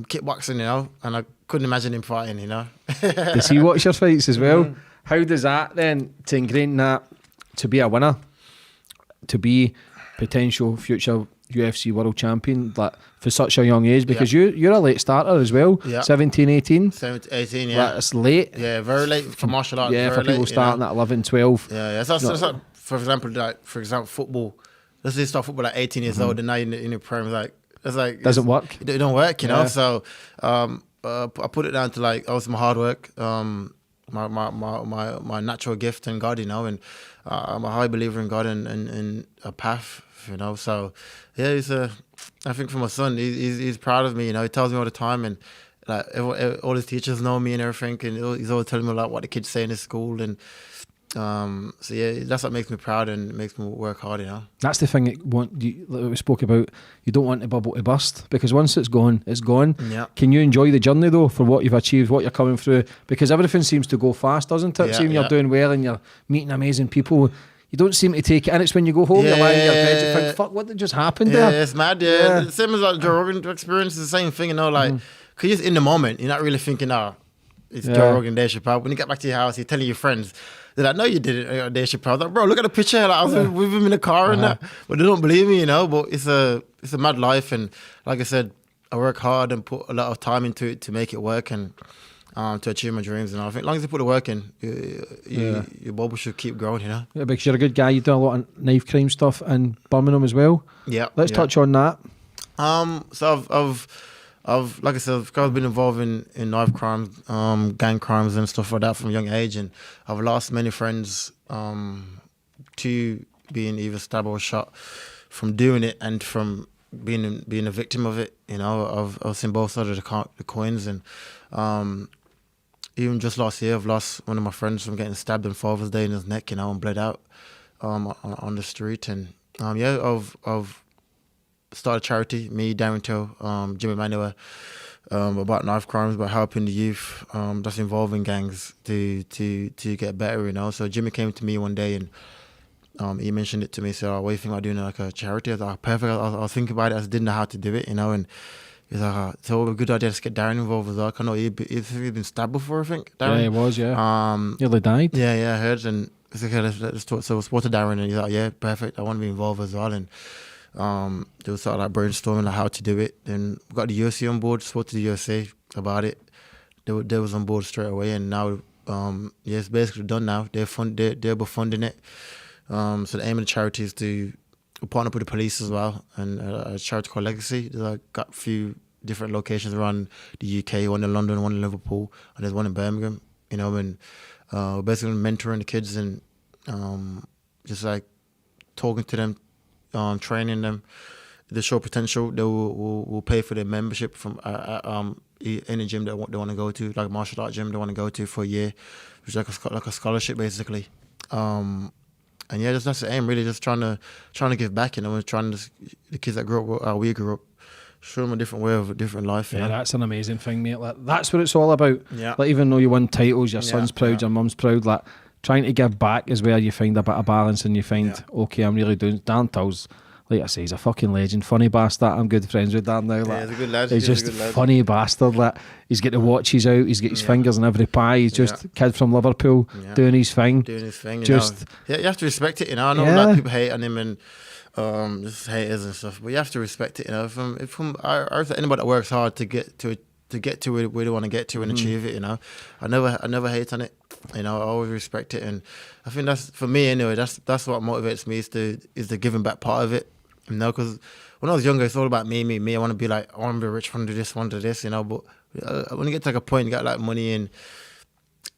Speaker 2: kickboxing, you know. And I couldn't imagine him fighting, you know.
Speaker 3: Does he watch your fights as well? How does that then, to ingrain that, to be a winner, to be potential future UFC world champion, like for such a young age, because you're a late starter as well, 17, 18.
Speaker 2: 17, 18, yeah.
Speaker 3: Like, it's late.
Speaker 2: Yeah, very late for martial arts.
Speaker 3: Yeah, for people
Speaker 2: late,
Speaker 3: starting at 11, 12.
Speaker 2: Yeah. So that's like, for example, football. Let's say start football at 18 years old and now you're in the Prem, like, it's like...
Speaker 3: Doesn't work.
Speaker 2: It don't work, you know? So, I put it down to like obviously my hard work, my natural gift and God, you know, and I'm a high believer in God and a path, you know. So yeah, I think for my son, he's proud of me, you know. He tells me all the time, and like all his teachers know me and everything, and he's always telling me like what the kids say in his school, and so yeah, that's what makes me proud and makes me work hard, you know.
Speaker 3: That's the thing that like we spoke about. You don't want the bubble to burst, because once it's gone, it's gone.
Speaker 2: Yeah.
Speaker 3: Can you enjoy the journey though, for what you've achieved, what you're coming through? Because everything seems to go fast, doesn't it?
Speaker 2: Yeah,
Speaker 3: See, when you're
Speaker 2: yeah.
Speaker 3: doing well and you're meeting amazing people, you don't seem to take it, and it's when you go home, you're lying in your bed, you think, fuck, what did just happen
Speaker 2: Yeah,
Speaker 3: there?
Speaker 2: it's mad. Yeah, the same as like Joe Rogan experience is the same thing, you know. Like, cause you're in the moment, you're not really thinking, it's Joe Rogan, Dave Chappelle. When you get back to your house, you're telling your friends. They're like, no, you didn't, Dave Chappelle. I was like, bro, look at the picture. Like, I was with him in the car and that. But they don't believe me, you know. But it's a mad life, and like I said, I work hard and put a lot of time into it to make it work and to achieve my dreams. And I think as long as you put the work in, your bubble should keep growing, you know.
Speaker 3: Yeah, because you're a good guy. You do a lot of knife crime stuff in Birmingham as well.
Speaker 2: Yeah.
Speaker 3: Let's touch on that.
Speaker 2: So I've like I said, I've been involved in knife crimes, gang crimes and stuff like that from a young age, and I've lost many friends to being either stabbed or shot from doing it, and from being a victim of it. You know, I've seen both sides of the coins, and even just last year, I've lost one of my friends from getting stabbed on Father's Day in his neck, you know, and bled out on the street, and I've started a charity, me, Darren Till, Jimmy Manuel, about knife crimes, about helping the youth that's involved in gangs to get better, you know. So Jimmy came to me one day and he mentioned it to me. So, what do you think about doing like a charity? I was like, perfect. I was thinking about it. I just didn't know how to do it, you know. And he's like, so a good idea to get Darren involved as well. I know he'd been stabbed before, I think. Darren.
Speaker 3: Yeah, he was. Yeah. Nearly died.
Speaker 2: Yeah, I heard. And it's like, okay, let's talk. So I spoke to Darren, and he's like, yeah, perfect. I want to be involved as well. And they were sort of like brainstorming like how to do it. Then we got the UFC on board, spoke to the UFC about it. They was on board straight away, and now it's basically done now. They're funding it. So the aim of the charity is to partner up with the police as well, and a charity called Legacy. They've got a few different locations around the UK, one in London, one in Liverpool, and there's one in Birmingham, you know, and we're basically mentoring the kids and just like talking to them, training them. They show potential. They will pay for their membership from any gym they want to go to, like a martial art gym they want to go to for a year, which is like a scholarship basically. And yeah, that's the aim, really, just trying to give back, you know, and trying to the kids that grew up how we grew up, show them a different way of a different life.
Speaker 3: Yeah,
Speaker 2: you know?
Speaker 3: that's an amazing thing, mate. Like, that's what it's all about.
Speaker 2: Yeah.
Speaker 3: Like, even though you won titles, your son's proud, your mum's proud. Like, trying to give back is where you find a bit of balance, and you find, okay, I'm really doing. Dan Till's, like I say, he's a fucking legend, funny bastard. I'm good friends with Dan now. Like,
Speaker 2: he's a good lad.
Speaker 3: He's just a funny bastard. Like, he's got the watches out. He's got his fingers in every pie. He's just a kid from Liverpool doing his thing.
Speaker 2: You
Speaker 3: just
Speaker 2: know. Yeah, you have to respect it. You know, I know a lot of people hate on him and just haters and stuff, but you have to respect it. You know, I anybody that works hard to get to where they want to get to and achieve it. You know, I never hate on it. You know, I always respect it, and I think that's, for me anyway, that's what motivates me, is the giving back part of it. You know, because when I was younger, it's all about me. I want to be like, I want to be rich, I want to do this, I want to do this, you know. But when you get to like a point, you got like money in,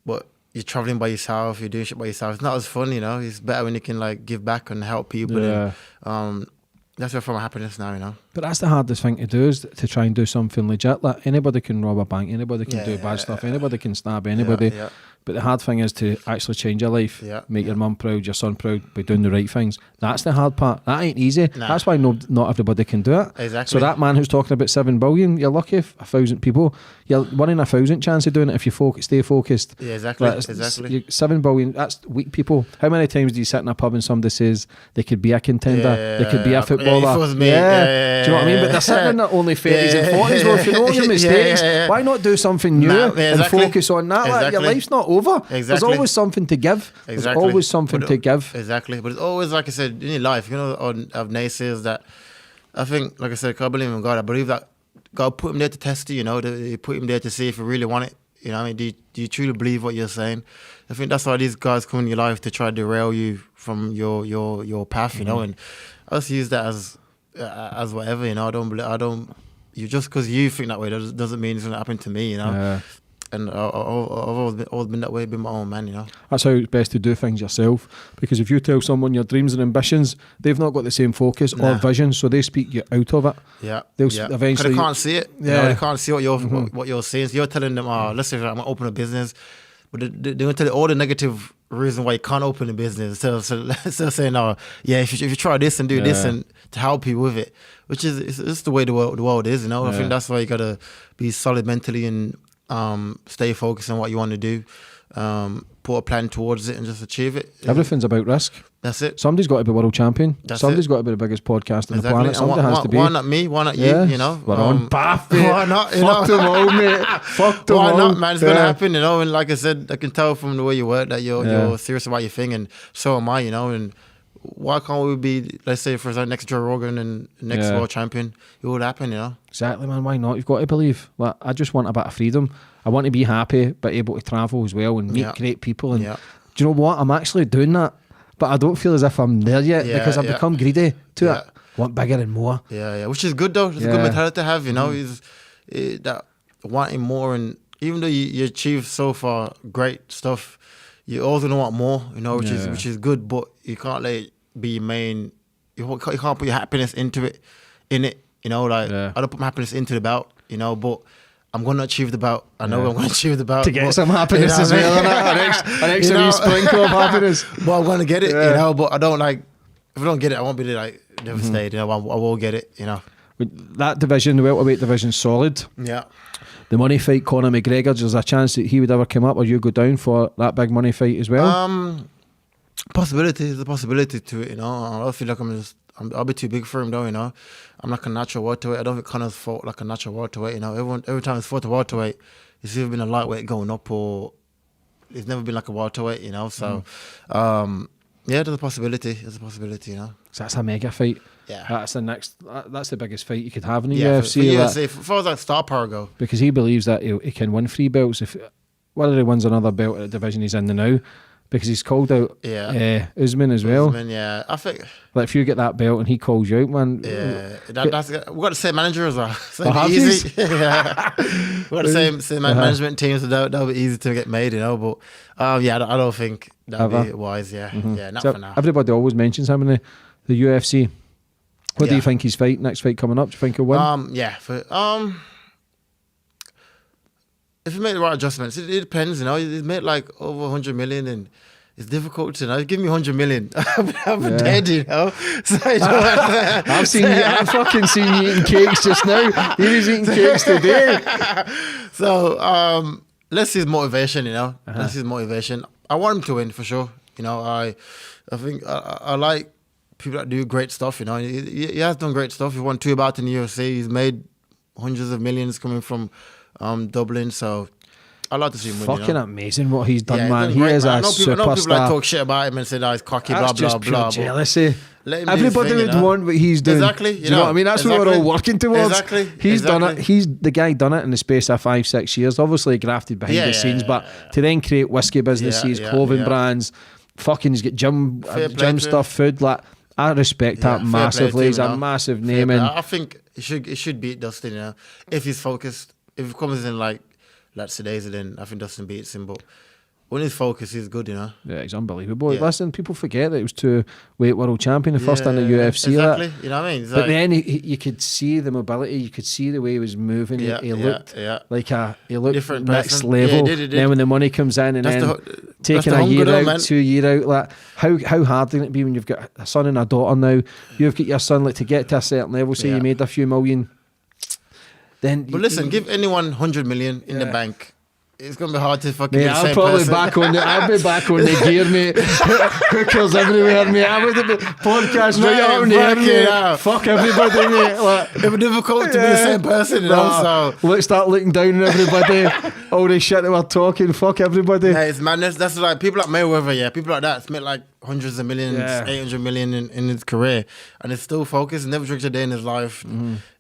Speaker 2: but you're traveling by yourself, you're doing shit by yourself. It's not as fun, you know. It's better when you can like give back and help people.
Speaker 3: Yeah.
Speaker 2: And that's where I find my happiness now, you know.
Speaker 3: But that's the hardest thing to do, is to try and do something legit. Like, anybody can rob a bank, anybody can do bad stuff, anybody can stab anybody.
Speaker 2: Yeah.
Speaker 3: But the hard thing is to actually change your life, make your mum proud, your son proud, by doing the right things. That's the hard part. That ain't easy.
Speaker 2: Nah.
Speaker 3: That's why not everybody can do it.
Speaker 2: Exactly.
Speaker 3: So that man who's talking about 7 billion, you're lucky if 1,000 people, you're 1 in 1,000 chance of doing it if you stay focused.
Speaker 2: Yeah, exactly.
Speaker 3: Like, 7 billion, that's weak people. How many times do you sit in a pub and somebody says they could be a contender, they could be a footballer?
Speaker 2: Yeah, it was me.
Speaker 3: Do you know what I mean? But they're sitting in their only 30s and 40s. Well, if you know your mistakes, why not do something new and focus on that? Like, your life's not over. There's always something to give. There's always something to give.
Speaker 2: Exactly. But it's always, like I said, in your life, you know, of naysayers that, I think, like I said, I believe in God. I believe that God put him there to test you, you know. He put him there to see if you really want it. You know what I mean? Do you truly believe what you're saying? I think that's why these guys come in your life, to try to derail you from your path, you know. And I just use that as whatever, you know. you just because you think that way doesn't mean it's going to happen to me, you know.
Speaker 3: Yeah.
Speaker 2: And I've always been that way, been my own man, you know.
Speaker 3: That's how it's best to do things yourself. Because if you tell someone your dreams and ambitions, they've not got the same focus or vision, so they speak you out of it.
Speaker 2: Yeah,
Speaker 3: They'll
Speaker 2: eventually. Because they can't see it.
Speaker 3: Yeah,
Speaker 2: you know, they can't see what you're saying. So you're telling them, let's say I'm gonna open a business, but they're gonna tell you all the negative reason why you can't open a business. So saying, if you try this and do this and to help you with it, which is it's the way the world is, you know. I think that's why you gotta be solid mentally and stay focused on what you want to do, put a plan towards it and just achieve it.
Speaker 3: Everything's about risk.
Speaker 2: That's it.
Speaker 3: Somebody's got to be world champion. Somebody's got to be the biggest podcast on the planet. Somebody has to be.
Speaker 2: Why not me? Why not you? You know,
Speaker 3: we're on path.
Speaker 2: Why not?
Speaker 3: Fuck them all, mate. Fuck them all.
Speaker 2: Why not, man? It's gonna happen, you know. And like I said, I can tell from the way you work that you're serious about your thing, and so am I, you know. And why can't we be, let's say, for example, next Joe Rogan and next world champion? It would happen, you know.
Speaker 3: Exactly, man. Why not? You've got to believe. Like, I just want a bit of freedom. I want to be happy, but able to travel as well and meet great people. And do you know what? I'm actually doing that, but I don't feel as if I'm there yet because I've become greedy to it. Want bigger and more. Yeah,
Speaker 2: which is good though. It's a good mentality to have, you know. Is that wanting more, and even though you achieve so far great stuff, you always gonna want more, you know, which is good, but you can't let it be your main. You can't put your happiness in it, you know. Like I don't put my happiness into the belt, you know, but I'm going to achieve the belt. I know I'm going to achieve the belt.
Speaker 3: To get some happiness, you know, as well, an extra wee sprinkle of happiness.
Speaker 2: Well, I'm going to get it, you know, but I don't like, if I don't get it, I won't be like devastated, you know, I will get it, you know.
Speaker 3: That division, the welterweight division, solid.
Speaker 2: Yeah.
Speaker 3: The money fight, Conor McGregor, there's a chance that he would ever come up or you go down for that big money fight as well?
Speaker 2: There's a possibility to it, you know. I don't feel like I'll be too big for him though, you know. I'm like a natural welterweight. I don't think Conor's fought like a natural welterweight, you know. Every time he's fought a welterweight, it's either been a lightweight going up or it's never been like a welterweight, you know. So, there's a possibility. You know.
Speaker 3: So that's a mega fight.
Speaker 2: Yeah.
Speaker 3: That's the biggest fight you could have in the
Speaker 2: UFC.
Speaker 3: UFC.
Speaker 2: As far as like star power go.
Speaker 3: Because he believes that he can win 3 belts. Whether he wins another belt at the division he's in now, because he's called out Usman as well.
Speaker 2: I think.
Speaker 3: Like if you get that belt and he calls you out, man.
Speaker 2: Yeah, we've got the same manager as well. So it'll be easy. We've got the same management team, so that'll be easy to get made, you know. But I don't think that'll be wise. Not
Speaker 3: so
Speaker 2: for now.
Speaker 3: Everybody always mentions him in the UFC. What do you think his next fight coming up? Do you think he'll win?
Speaker 2: If you make the right adjustments, it depends, you know. He's made like over 100 million and it's difficult to, you know. Give me 100 million. I'm dead, you know. So,
Speaker 3: I've fucking seen you eating cakes just now. He was eating cakes today.
Speaker 2: So, let's see his motivation, you know. Let's see his motivation. I want him to win for sure. You know, I think I like people that do great stuff, you know. He has done great stuff. He won 2 bouts in the UFC. He's made hundreds of millions coming from Dublin, so I like to see him win.
Speaker 3: Fucking amazing what he's done, man.
Speaker 2: He
Speaker 3: is
Speaker 2: man.
Speaker 3: a superstar.
Speaker 2: I know people like talk shit about him and say, he's cocky,
Speaker 3: that's
Speaker 2: blah,
Speaker 3: just
Speaker 2: blah, blah.
Speaker 3: Jealousy.
Speaker 2: Everybody
Speaker 3: would want what he's doing.
Speaker 2: Exactly.
Speaker 3: Do you know what I mean? That's what we're all working towards.
Speaker 2: Exactly.
Speaker 3: He's done it. He's the guy done it in the space of 5-6 years. Obviously grafted behind the scenes, but to then create whiskey businesses, clothing brands, fucking he's got gym stuff, food. Like I respect that massively. He's a massive name, and
Speaker 2: I think he should beat Dustin. You know, if he's focused. If he comes in like today's, then I think Dustin beats him. But when he's focused, he's good, you know. Yeah,
Speaker 3: he's unbelievable. Yeah. Listen, people forget that he was 2-weight world champion, the first in the UFC.
Speaker 2: Exactly, you know what I mean?
Speaker 3: But then you could see the mobility, you could see the way he was moving. He looked like he looked
Speaker 2: different
Speaker 3: next
Speaker 2: person.
Speaker 3: level.
Speaker 2: Yeah, he did.
Speaker 3: Then when the money comes in and taking a year out, 2 year out, like how hard can it be when you've got a son and a daughter now? You've got your son, like to get to a certain level, say you made a few million. Then
Speaker 2: but listen, give anyone 100 million in the bank. It's gonna be hard to fucking.
Speaker 3: Mate,
Speaker 2: be the
Speaker 3: I'll
Speaker 2: same
Speaker 3: probably
Speaker 2: person.
Speaker 3: I'll be back on the gear, mate. Hookers everywhere, mate. I would have been podcast right out on the air, mate. Fuck everybody, mate. Like,
Speaker 2: it would be difficult to be the same person, you know. So
Speaker 3: let's start looking down on everybody. All the shit that we're talking. Fuck everybody.
Speaker 2: Yeah, it's madness. That's like people like Mayweather. People like that. It's made like hundreds of millions, 800 million in his career, and it's still focused. Never drinks a day in his life.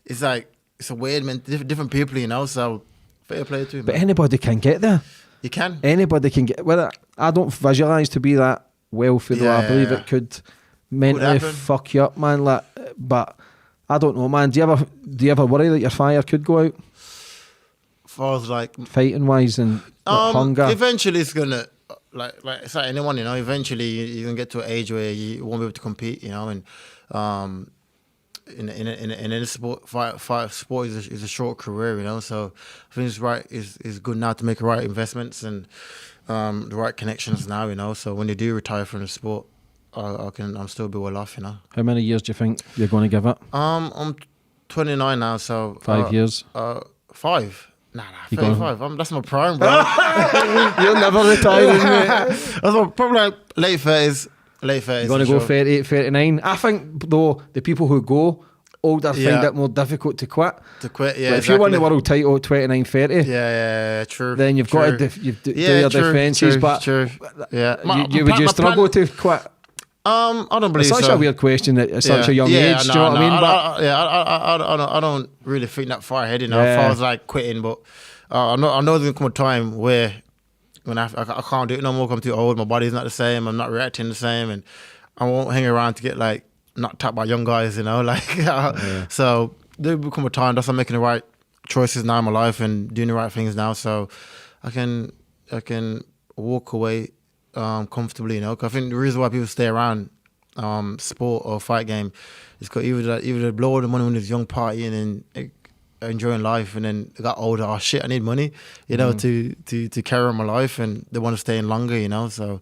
Speaker 2: It's like it's a weird man. Different people, you know. So. Fair play to him.
Speaker 3: But anybody can get there.
Speaker 2: You can.
Speaker 3: Anybody can get. Whether I don't visualise to be that wealthy, though I believe it could mentally fuck you up, man. Like, but I don't know, man. Do you ever worry that your fire could go out?
Speaker 2: As far as like
Speaker 3: fighting wise and hunger.
Speaker 2: Eventually it's gonna like it's like anyone, you know. Eventually you're gonna get to an age where you won't be able to compete, you know. And in any sport, sport is a short career, you know. So I think it's good now to make the right investments and the right connections now, you know. So when you do retire from the sport, I'm still be well off, you know.
Speaker 3: How many years do you think you're going to give it?
Speaker 2: I'm 29 now, so
Speaker 3: 5 years.
Speaker 2: 5. Nah, 35. That's my prime, bro.
Speaker 3: You'll never retire, mate.
Speaker 2: That's probably like late 30s. You're
Speaker 3: going to go 38, 39. I think, though, the people who go older find it more difficult to quit.
Speaker 2: Yeah,
Speaker 3: if you won the world title at 29, 30,
Speaker 2: yeah, true.
Speaker 3: Then you've got to do your defences. But
Speaker 2: yeah,
Speaker 3: would you struggle to quit?
Speaker 2: I don't believe so.
Speaker 3: It's such a weird question at such a young age. Do you know what I mean?
Speaker 2: I don't really think that far ahead, you know, as far as like quitting. But I know there's gonna come a time where when I can't do it no more. I'm too old. My body's not the same. I'm not reacting the same, and I won't hang around to get like not tapped by young guys, you know. Like so there will become a time that I'm making the right choices now in my life and doing the right things now. So I can walk away comfortably, you know. 'Cause I think the reason why people stay around sport or fight game is because either they blow all the money when there's young partying and enjoying life, and then they got older. Oh shit, I need money, you know, to carry on my life, and they want to stay in longer, you know. So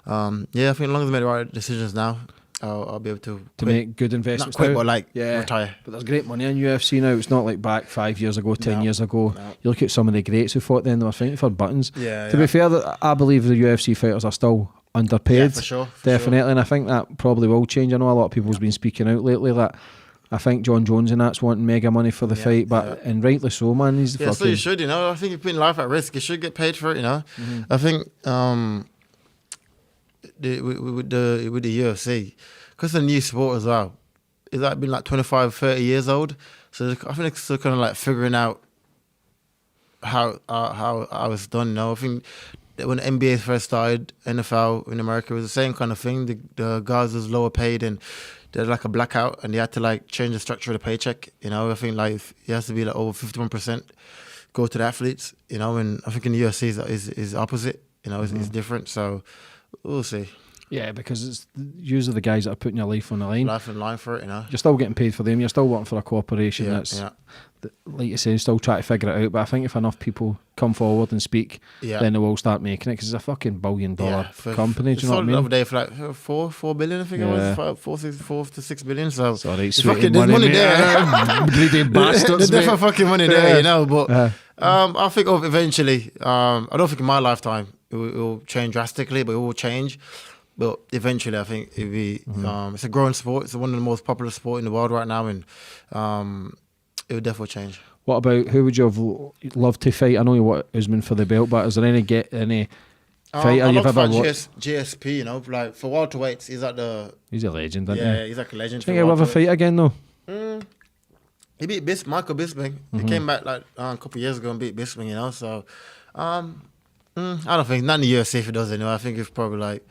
Speaker 2: I think as long as I make the right decisions now, I'll be able to
Speaker 3: make good investments.
Speaker 2: Not quit, but like retire.
Speaker 3: But there's great money in UFC now. It's not like back 5 years ago, 10 years ago. No. You look at some of the greats who fought then, they were fighting for buttons. To be fair, I believe the UFC fighters are still underpaid.
Speaker 2: Yeah, for sure.
Speaker 3: Definitely. And I think that probably will change. I know a lot of people's been speaking out lately that I think John Jones and that's wanting mega money for the fight, and rightly so, man. He's the
Speaker 2: so you should, you know. I think you're putting life at risk. You should get paid for it, you know. I think with the UFC, because it's a new sport as well, it's like been like 25, 30 years old. So I think it's still kind of like figuring out how it's done, you know. I think that when the NBA first started, NFL in America, it was the same kind of thing. The guys was lower paid and there's like a blackout and they had to like change the structure of the paycheck, you know. I think like it has to be like over 51% go to the athletes, you know. And I think in the UFC is opposite, you know. It's different, so we'll see.
Speaker 3: Yeah, because it's usually the guys that are putting your life on the line.
Speaker 2: Life on the line for it, you know.
Speaker 3: You're still getting paid for them. You're still working for a corporation that's, like you say, still trying to figure it out. But I think if enough people come forward and speak, then they will start making it, because it's a fucking $1 billion company. Do you know what I mean?
Speaker 2: The other day for like 4 billion, I think it was 4 to 6 billion. So
Speaker 3: it's all right,
Speaker 2: there's money there.
Speaker 3: Greedy bastards.
Speaker 2: There's definitely fucking money there, you know. But I think eventually, I don't think in my lifetime it will change drastically, but it will change. But eventually, I think it'll be. It's a growing sport. It's one of the most popular sport in the world right now, and it will definitely change.
Speaker 3: What about, who would you have loved to fight? I know you want Usman for the belt, but is there any fighter you've ever watched?
Speaker 2: GSP, you know, like for welterweights, he's
Speaker 3: a legend, isn't he?
Speaker 2: Yeah, he's like a legend.
Speaker 3: Think he'll have a fight again though?
Speaker 2: He beat Michael Bisping. He came back like a couple of years ago and beat Bisping, you know. So I don't think, not in the UFC if he does anyway. I think it's probably like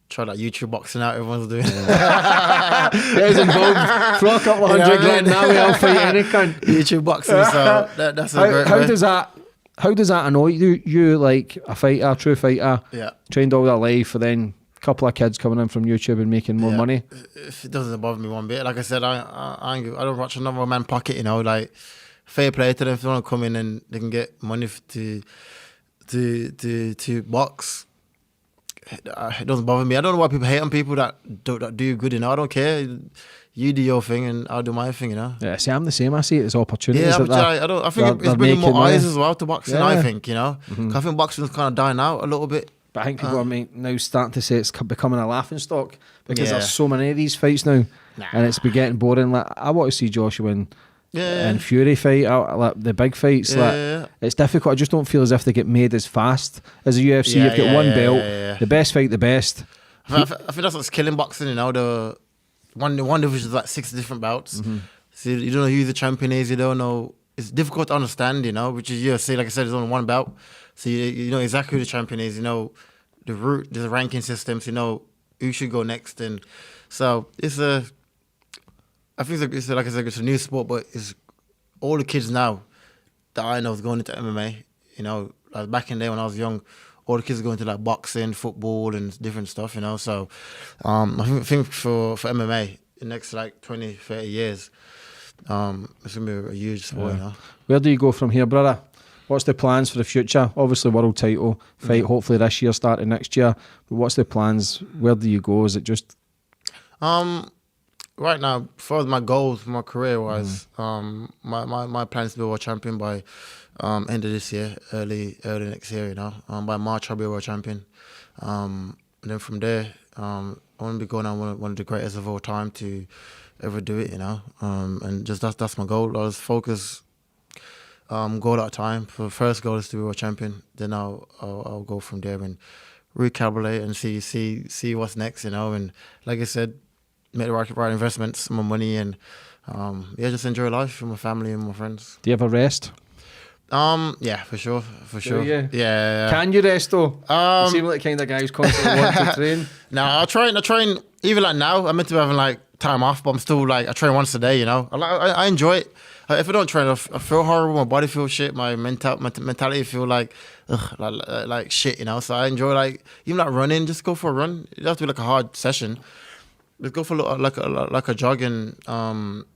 Speaker 2: try that YouTube boxing out everyone's doing.
Speaker 3: There's involved. Throw a couple of $100,000 now, I'll fight any cunt.
Speaker 2: YouTube boxing, so that's a great way.
Speaker 3: How does that annoy you? You like a fighter, a true fighter, trained all their life, and then a couple of kids coming in from YouTube and making more money?
Speaker 2: It doesn't bother me one bit. Like I said, I don't watch another man pocket, you know. Like, fair play to them if they want to come in and they can get money to box. It doesn't bother me. I don't know why people hate on people that do good, you know. I don't care. You do your thing and I'll do my thing, you know.
Speaker 3: Yeah, see, I'm the same. I see it as opportunities.
Speaker 2: Yeah, I think it's bringing more eyes as well to boxing, I think, you know. I think boxing's kind of dying out a little bit.
Speaker 3: But I think people are now starting to say it's becoming a laughing stock, because there's so many of these fights now, and it's been getting boring. Like, I want to see Joshua and Fury fight, like the big fights. It's difficult. I just don't feel as if they get made as fast as the UFC. You've got one belt, the best fight the best.
Speaker 2: I think that's what's killing boxing, you know. The one division is like 6 different bouts. So you don't know who the champion is. You don't know. It's difficult to understand, you know. Which is UFC, like I said, there's only one belt, so you know exactly who the champion is. You know the route, there's a ranking system, so you know who should go next, and so it's a. I think it's a new sport, but it's all the kids now that I know is going into MMA. You know, like back in the day when I was young, all the kids are going to like boxing, football, and different stuff. You know, so I think for MMA, the next like 20, 30 years, it's gonna be a huge sport. You know?
Speaker 3: Where do you go from here, brother? What's the plans for the future? Obviously, world title fight, hopefully this year, starting next year. But what's the plans? Where do you go? Is it just...
Speaker 2: Right now, for my goals, my career-wise, my plan is to be a world champion by end of this year, early next year, you know. By March, I'll be a world champion. And then from there, I want to be going on one of the greatest of all time to ever do it, you know. And just that's my goal. I was focused goal at a time. The first goal is to be world champion. Then I'll go from there and recalibrate and see what's next, you know. And like I said, make the right investments, my money, and just enjoy life with my family and my friends.
Speaker 3: Do you ever rest?
Speaker 2: Yeah, for sure.
Speaker 3: Do you?
Speaker 2: Yeah.
Speaker 3: Can you rest though? You seem like the kind of guy who's constantly wanting to train.
Speaker 2: No, I train. Even like now, I'm meant to be having like time off, but I'm still like I train once a day. You know, I enjoy it. If I don't train, I feel horrible. My body feels shit. My mentality feel like shit. You know, so I enjoy like even like running. Just go for a run. It doesn't have to be like a hard session. Just go for like a jog and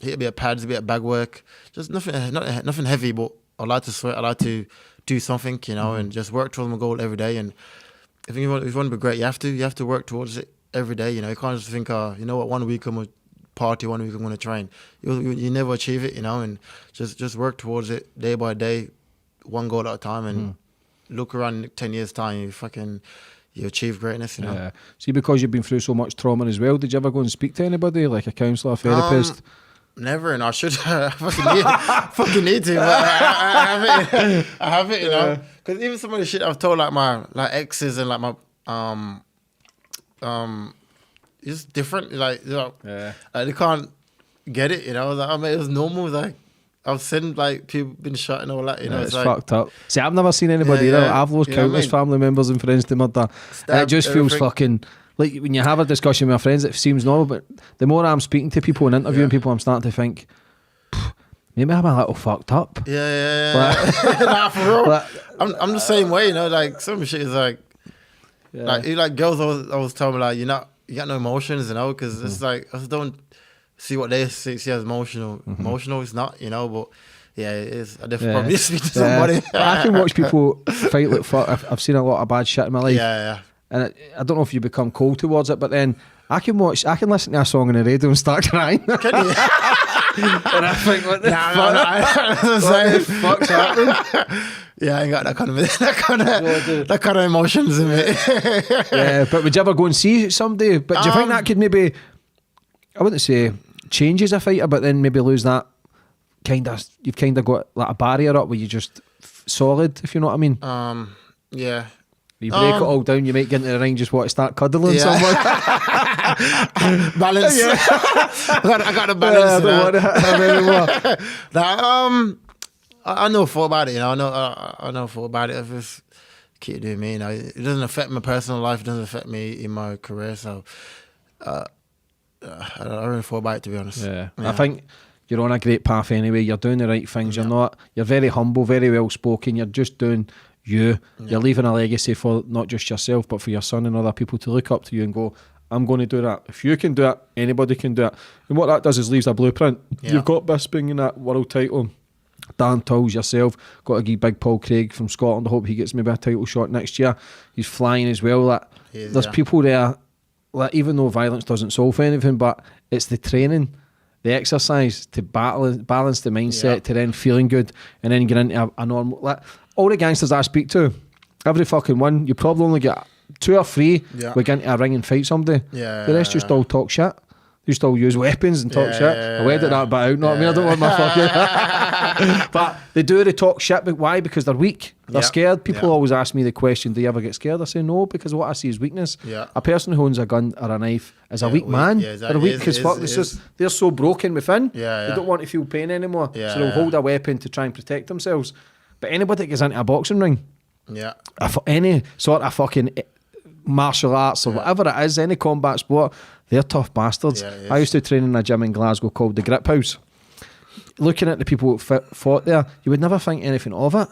Speaker 2: hit a bit of pads, a bit of bag work. Just nothing heavy, but I like to sweat. I like to do something, you know, and just work towards my goal every day. And if you want to be great, you have to work towards it every day. You know, you can't just think, you know what, 1 week I'm gonna party, 1 week I'm gonna train. You never achieve it, you know, and just work towards it day by day, one goal at a time, and look around in 10 years time, you achieve greatness, you know.
Speaker 3: Yeah. See, because you've been through so much trauma as well, did you ever go and speak to anybody, like a counsellor, a therapist?
Speaker 2: Never, and I should. I fucking need to. But I have it, you know. Because even some of the shit I've told like my exes and like my it's different. Like, you know, they can't get it, you know. Like, I mean, it was normal. Like I've seen like people been shot and all that, you know.
Speaker 3: It's
Speaker 2: like,
Speaker 3: fucked up. See, I've never seen anybody either. I've lost countless family members and friends to murder. And it just feels fucking. Like when you have a discussion with my friends, it seems normal, but the more I'm speaking to people and interviewing people, I'm starting to think, maybe I'm a little fucked up.
Speaker 2: Yeah. Nah, for real. I'm the same way, you know. Like some shit is like girls always tell me like you got no emotions, you know, because it's like I just don't see what they see as emotional. Emotional is not, you know, but. Yeah, it is. I definitely probably speak to somebody.
Speaker 3: I can watch people fight like fuck. I've seen a lot of bad shit in my life.
Speaker 2: Yeah.
Speaker 3: And I don't know if you become cold towards it, but then I can listen to a song on the radio and start crying. Can you? And I think, what the fuck's happening?
Speaker 2: Yeah, I ain't got that kind of emotions in me.
Speaker 3: Yeah, but would you ever go and see somebody? But do you think that could maybe, I wouldn't say change as a fighter, but then maybe lose that you've kind of got like a barrier up where you just solid, if you know what I mean?
Speaker 2: Yeah.
Speaker 3: You break it all down, you might get into the ring, just want to start cuddling someone.
Speaker 2: Balance. I got the balance. I know full about it, you know. I know full about it. If it's keep doing me, you know. It doesn't affect my personal life. It doesn't affect me in my career. So I don't really full about it, to be honest.
Speaker 3: Yeah. I think you're on a great path anyway. You're doing the right things. You're very humble, very well spoken. You're just doing you. You're leaving a legacy for not just yourself, but for your son and other people to look up to you and go, I'm going to do that. If you can do it, anybody can do it. And what that does is leaves a blueprint. You've got Bisping in that world title. Dan Tulls, yourself, got a big Paul Craig from Scotland. I hope he gets maybe a title shot next year. He's flying as well. There's people there, even though violence doesn't solve anything, but it's the training, the exercise to balance the mindset to then feeling good and then get into a normal... all the gangsters I speak to, every fucking one, you probably only get 2 or 3 we get into a ring and fight somebody. The rest just all talk shit. You still use weapons and talk shit. I'll edit that bit out, know what I mean? I don't want my fucking... But they talk shit, but why? Because they're weak. They're scared. People always ask me the question, do you ever get scared? I say no, because what I see is weakness. A person who owns a gun or a knife is a weak man. They're weak because fuck, they're so broken within. They don't want to feel pain anymore. So they'll hold a weapon to try and protect themselves. But anybody that gets into a boxing ring, any sort of fucking martial arts or whatever it is, any combat sport, they're tough bastards.
Speaker 2: Yeah,
Speaker 3: I used to train in a gym in Glasgow called the Grip House. Looking at the people who fought there, you would never think anything of it,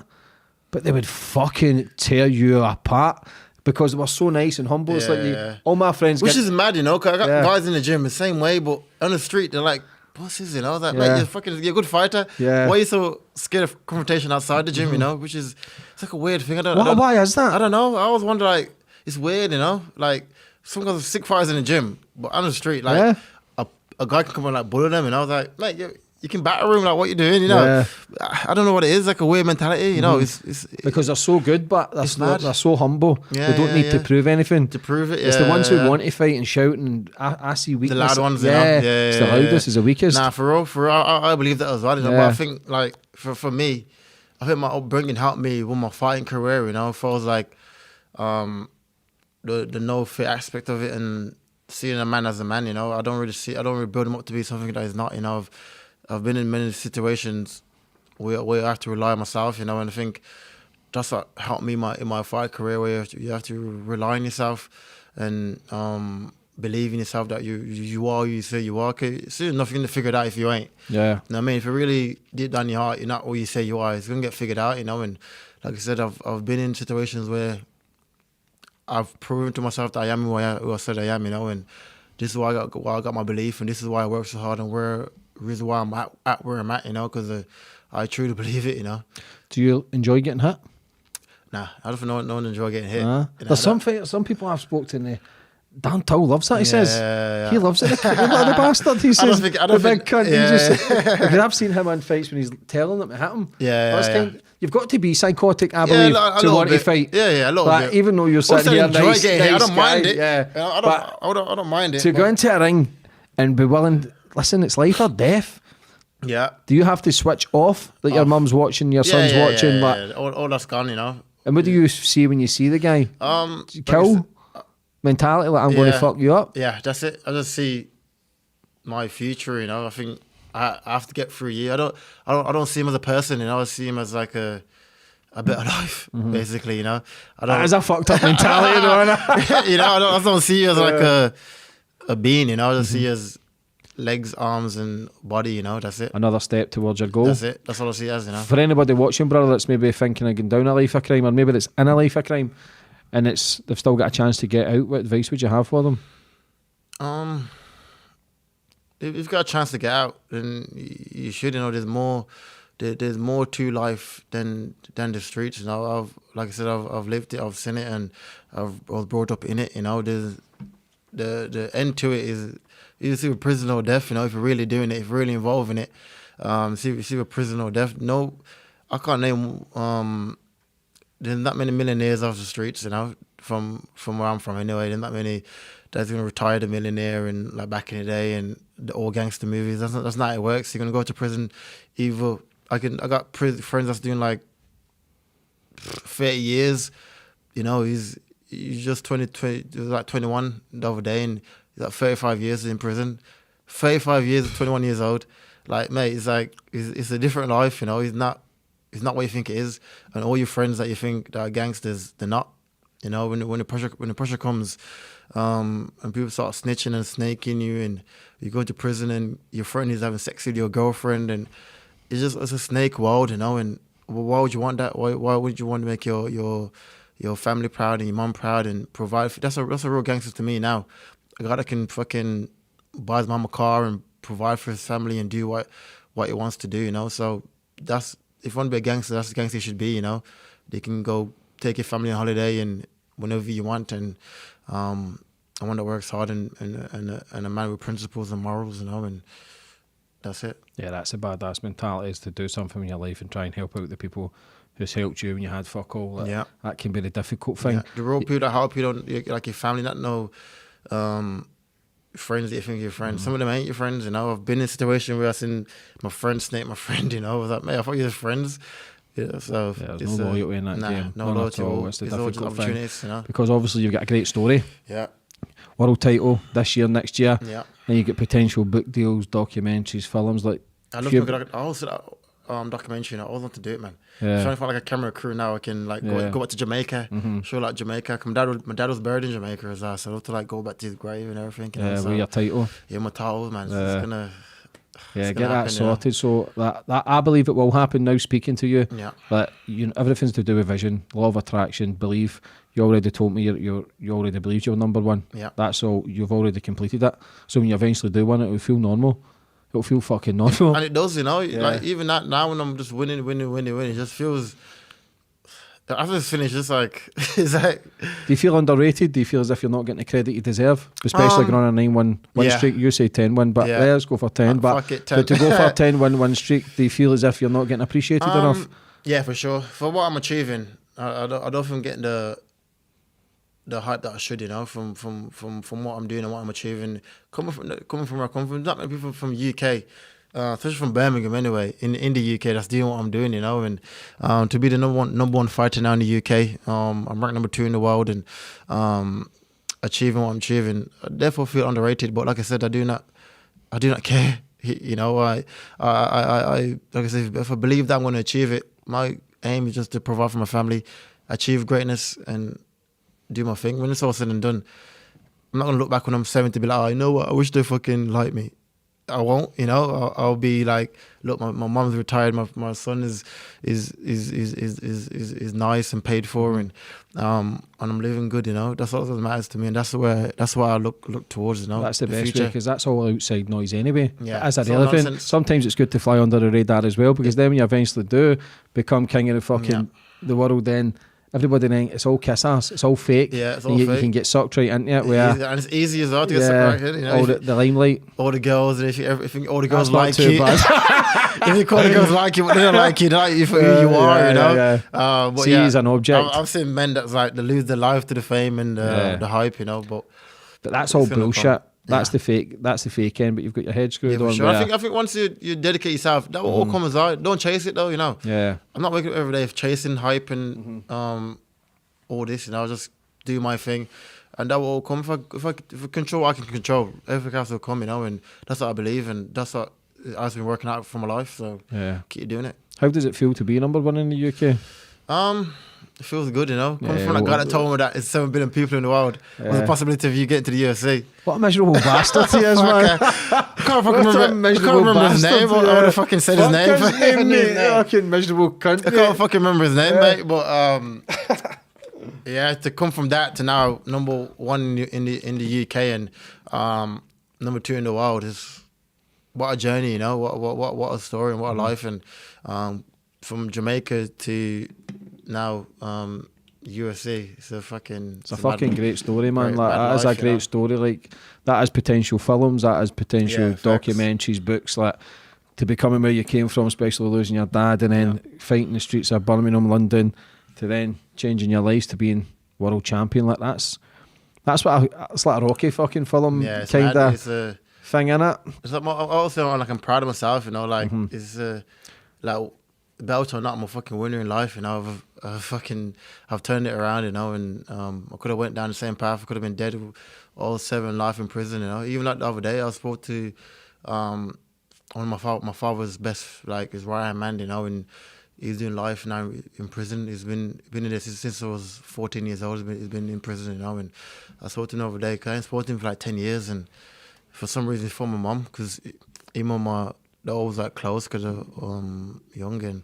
Speaker 3: but they would fucking tear you apart because they were so nice and humble. It's like all my friends,
Speaker 2: which is mad, you know. Cause I got guys in the gym the same way, but on the street they're like, "What's this?" You know, like, mate, you're a good fighter. Yeah. Why are you so scared of confrontation outside the gym? You know, which is it's like a weird thing.
Speaker 3: Why is that?
Speaker 2: I don't know. I always wonder, like, it's weird, you know, like some guys are sick fighters in the gym, but on the street, like a guy can come and like bully them, and I was like, mate, you can batter him, like, what you doing, you know? I don't know what it is, like a weird mentality, you know. It's
Speaker 3: because they're so good, but they're so humble. They don't need to prove anything.
Speaker 2: To prove it,
Speaker 3: it's the ones who want to fight and shout, and I see weakness.
Speaker 2: The loud ones, you know?
Speaker 3: It's the loudest is the weakest.
Speaker 2: Nah, for real, I believe that as well, you know. But I think, like, for me, I think my upbringing helped me with my fighting career, you know. If I was like, the no fit aspect of it and seeing a man as a man, you know, I don't really build him up to be something that he's not, you know. I've been in many situations where I have to rely on myself, you know, and I think that's what helped me in my fight career, where you have to rely on yourself and believe in yourself that you are who you say you are. Cause there's nothing to figure it out if you ain't.
Speaker 3: Yeah.
Speaker 2: You know what I mean? If you really deep down your heart, you're not who you say you are, it's going to get figured out, you know. And like I said, I've been in situations where I've proven to myself that I am who I said I am, you know, and this is why I got my belief, and this is why I work so hard, and reason why I'm at where I'm at, you know, because I truly believe it, you know.
Speaker 3: Do you enjoy getting hit?
Speaker 2: Nah, I don't know. No one enjoy getting hit.
Speaker 3: There's some people I've spoken to. Dan Tull loves that. He says he loves it. Look at the bastard. He says
Speaker 2: I don't think,
Speaker 3: big cunt. Yeah. Because I've seen him in fights when he's telling them to hit him. You've got to be psychotic, I believe, to want to fight.
Speaker 2: Yeah, a little bit.
Speaker 3: Even though you're sitting here, nice
Speaker 2: I don't mind it.
Speaker 3: Yeah,
Speaker 2: I don't mind it.
Speaker 3: To go into a ring and be willing. Listen, it's life or death.
Speaker 2: Yeah.
Speaker 3: Do you have to switch off? Like your mum's watching, your son's watching.
Speaker 2: Yeah. All that's gone, you know.
Speaker 3: And what do you see when you see the guy? Kill mentality, like I'm going to fuck you up.
Speaker 2: Yeah, that's it. I just see my future, you know. I think I have to get through a year. I don't see him as a person, you know. I see him as like a better life, basically, you know.
Speaker 3: That is a fucked up mentality, though.
Speaker 2: You know, I don't see you as like a being, you know. I just see you as legs, arms, and body, you know. That's it.
Speaker 3: Another step towards your goal.
Speaker 2: That's it. That's all I see as, you know.
Speaker 3: For anybody watching, brother, that's maybe thinking of going down a life of crime, or maybe that's in a life of crime, and they've still got a chance to get out, what advice would you have for them?
Speaker 2: If you've got a chance to get out, then you should, you know. There's more to life than the streets, you know. I've lived it, I've seen it, and I was brought up in it, you know. There's the end to it is either see a prison or death, you know, if you're really doing it, if you're really involved in it. See a prison or death. No, I can't name there's not many millionaires off the streets, you know, from where I'm from anyway. There's not many that's gonna retire the millionaire and like back in the day and the old gangster movies. That's not how it works. You're gonna go to prison. Either I got friends that's doing like 30 years, you know. He's just 20, he was like 21 the other day, and he's like 35 years in prison. 35 years at 21 years old. Like, mate, it's like it's a different life, you know. It's not what you think it is. And all your friends that you think that are gangsters, they're not. You know, when the pressure comes, and people start snitching and snaking you, and you go to prison, and your friend is having sex with your girlfriend, and it's a snake world, you know. And why would you want that? Why would you want to make your family proud and your mum proud and provide? That's a real gangster to me now. A guy that can fucking buy his mum a car and provide for his family and do what he wants to do, you know. So if you want to be a gangster, that's the gangster you should be, you know. They can go take your family on holiday and whenever you want, and one that works hard and a man with principles and morals, you know, and that's it.
Speaker 3: Yeah, that's a badass mentality, is to do something in your life and try and help out the people who's helped you when you had fuck all. That can be the difficult thing.
Speaker 2: Yeah. The real people that help you, like your family, not no friends that you think are your friends. Some of them ain't your friends, you know. I've been in a situation where I seen my friend snake my friend, you know. I was like, mate, I thought you were friends. Yeah, so
Speaker 3: there's no loyalty in that game.
Speaker 2: No loyalty at all.
Speaker 3: It's the difficult thing.
Speaker 2: You know?
Speaker 3: Because obviously you've got a great story.
Speaker 2: Yeah.
Speaker 3: World title this year, next year.
Speaker 2: Yeah.
Speaker 3: And you get potential book deals, documentaries, films. Like,
Speaker 2: I documentary, I always want to do it, man.
Speaker 3: Yeah.
Speaker 2: I'm trying to find like a camera crew now. I can like go back to Jamaica, show like Jamaica. My dad was buried in Jamaica as well, so I have to like go back to his grave and everything.
Speaker 3: Yeah, with your title.
Speaker 2: Yeah, my title, man. So it's gonna.
Speaker 3: Get that sorted. So that I believe it will happen now. Speaking to you, that everything's to do with vision, law of attraction, belief. You already told me you already believed you're number one.
Speaker 2: Yeah,
Speaker 3: that's all. You've already completed that. So when you eventually do win it, will feel normal. It'll feel fucking normal.
Speaker 2: And it does, like even that now when I'm just winning, it just feels. After it's finished, it's like, Do
Speaker 3: you feel underrated? Do you feel as if you're not getting the credit you deserve? Especially going on a 9-1 win streak. You say 10-1, but let's go for 10. But to go for a 10-1 win streak, do you feel as if you're not getting appreciated enough?
Speaker 2: Yeah, for sure. For what I'm achieving, I don't think I'm getting the hype that I should, from what I'm doing and what I'm achieving. Coming from where I come from, not many people from UK. Especially from Birmingham anyway, in the UK, that's doing what I'm doing, and to be the number one fighter now in the UK, I'm ranked number 2 in the world, and achieving what I'm achieving, I therefore feel underrated. But like I said, I do not care. I like I said, if I believe that I'm going to achieve it, my aim is just to provide for my family, achieve greatness, and do my thing. When it's all said and done, I'm not going to look back when I'm 70 and be like, oh, you know what, I wish they fucking liked me. I won't, I'll be like, look, my mom's retired, my son is nice and paid for, and I'm living good, That's all that matters to me, and that's why I look towards,
Speaker 3: That's the best way, because that's all outside noise anyway.
Speaker 2: Yeah,
Speaker 3: as irrelevant. Sometimes it's good to fly under the radar as well, because then when you eventually do become king of the fucking the world, then everybody then it's all kiss ass, it's all fake.
Speaker 2: Yeah, it's all fake.
Speaker 3: You can get sucked right into it.
Speaker 2: And it's easy as well to get sucked right in.
Speaker 3: All the limelight.
Speaker 2: All the girls, and if all the girls like you, if you call the girls like you, but they don't like you for who you are, But
Speaker 3: see, he's an object.
Speaker 2: I've seen men that's like they lose their life to the fame and the hype, but
Speaker 3: that's all bullshit. That's the fake. That's the fake end. But you've got your head screwed on.
Speaker 2: Sure. I think once you dedicate yourself, that will all come as out. Don't chase it though.
Speaker 3: Yeah.
Speaker 2: I'm not waking up every day chasing hype and all this. I'll just do my thing, and that will all come. If I control what I can control, everything else will come. And that's what I believe, and that's what I've been working out for my life. So keep doing it.
Speaker 3: How does it feel to be number one in the UK?
Speaker 2: It feels good, Coming from a guy that told me that there's 7 billion people in the world. What's the possibility of you getting to the UFC?
Speaker 3: What a miserable bastard he is, man.
Speaker 2: I can't remember his name. I would have fucking said his name.
Speaker 3: Fucking miserable cunt.
Speaker 2: I can't fucking remember his name, mate. But to come from that to now number 1 in the UK and number 2 in the world is what a journey, what a story and what a life. And from Jamaica to now UFC, it's a fucking
Speaker 3: great story, man. That is a great story. Like that is potential films, that is potential documentaries, books. Like to becoming where you came from, especially losing your dad, and then fighting the streets of Birmingham, London, to then changing your life to being world champion. Like that's what it's like a Rocky fucking film kind of thing, innit?
Speaker 2: It's like also I'm proud of myself, it's like belt or not, I'm a fucking winner in life, I've turned it around, and I could have went down the same path. I could have been dead all 7 life in prison, Even like the other day, I spoke to one of my father's best, his right hand man, and he's doing life now in prison. He's been in there since I was 14 years old. He's been in prison, and I spoke to him the other day. I spoke to him for like 10 years, and for some reason, for my mum, because him and they're always close because they're young, and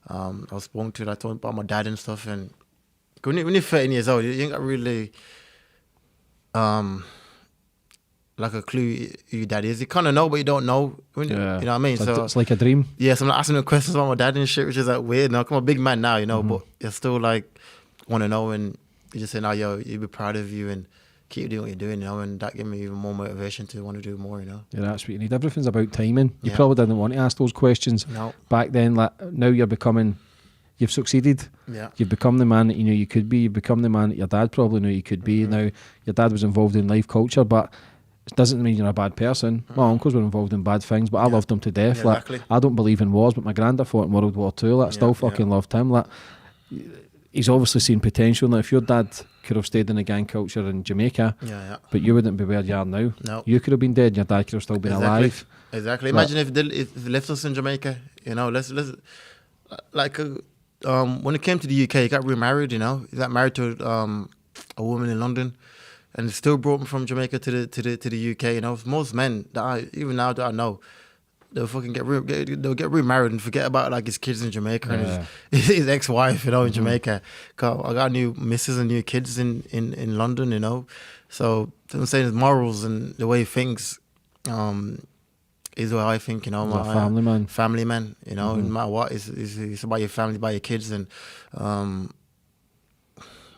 Speaker 2: I was spoken to, told about my dad and stuff. And when you're 13 years old, you ain't got really a clue who your dad is. You kind of know, but you don't know. You know what I mean?
Speaker 3: So it's like a dream.
Speaker 2: Yeah, so I'm asking him questions about my dad and shit, which is weird. Now, I'm a big man now, but you still want to know, and you just say, "No, yo, you'd be proud of you and keep doing what you're doing," and that gave me even more motivation to want to do more, Yeah,
Speaker 3: that's what you need. Everything's about timing. You probably didn't want to ask those questions back then. Now you've succeeded.
Speaker 2: Yeah.
Speaker 3: You've become the man that you knew you could be. You've become the man that your dad probably knew you could be. Now, your dad was involved in life culture, but it doesn't mean you're a bad person. My uncles were involved in bad things, but I loved them to death.
Speaker 2: Yeah, exactly.
Speaker 3: I don't believe in wars, but my granddad fought in World War II. I still fucking loved him. He's obviously seen potential. Now, if your dad could have stayed in the gang culture in Jamaica, but you wouldn't be where you are now.
Speaker 2: No.
Speaker 3: You could have been dead, and your dad could have still been alive.
Speaker 2: Exactly. Imagine if they left us in Jamaica, You know, let's like when it came to the UK, he got remarried. You know, he got married to a woman in London, and still brought him from Jamaica to the UK. You know, most men that even now that I know, they'll fucking they'll get remarried and forget about like his kids in Jamaica and his ex-wife, you know, in Jamaica. I got new missus and new kids in London, you know. So I'm saying his morals and the way he thinks is what I think, you know.
Speaker 3: He's a family man.
Speaker 2: Family man, you know. No matter what, it's about your family, about your kids, and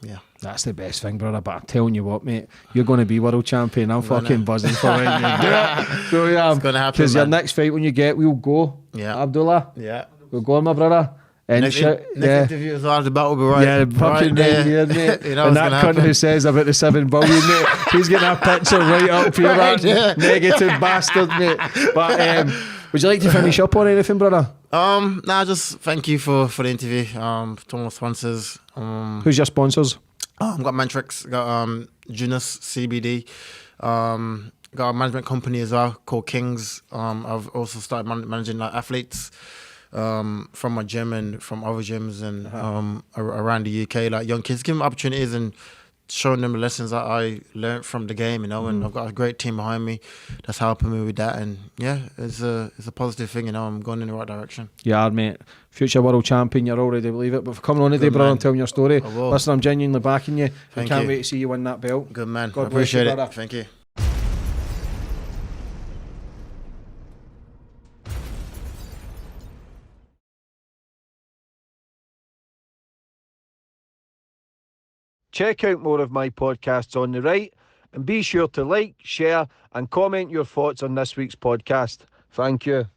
Speaker 2: yeah.
Speaker 3: That's the best thing, brother. But I'm telling you what, mate, you're going to be world champion. I'm fucking buzzing for when you do it. So, yeah,
Speaker 2: it's going to happen.
Speaker 3: Because your next fight when you get, we'll go.
Speaker 2: Yeah.
Speaker 3: Abdullah.
Speaker 2: Yeah.
Speaker 3: We'll go, my brother. And
Speaker 2: next interview is hard about, will be right.
Speaker 3: Yeah, fucking right here, mate.
Speaker 2: You know,
Speaker 3: and that cunt who says about the 7 billion, mate, he's getting a picture right up here, that negative bastard, mate. But would you like to finish up on anything, brother?
Speaker 2: Nah, just thank you for the interview. To all my sponsors.
Speaker 3: Who's your sponsors?
Speaker 2: I've got Mantrix, got Junus CBD, got a management company as well called Kings. I've also started managing like athletes from my gym and from other gyms and around the UK, like young kids, give them opportunities and showing them the lessons that I learned from the game, you know. And I've got a great team behind me that's helping me with that. And yeah, it's a positive thing, you know. I'm going in the right direction.
Speaker 3: Yeah, mate. Future world champion, you're already believe it. But for coming on today, brother, and telling your story, listen, I'm genuinely backing you. I can't wait to see you win that belt.
Speaker 2: Good man.
Speaker 3: God
Speaker 2: I appreciate
Speaker 3: bless you,
Speaker 2: it.
Speaker 3: brother.
Speaker 2: Thank you.
Speaker 1: Check out more of my podcasts on the right and be sure to like, share and comment your thoughts on this week's podcast. Thank you.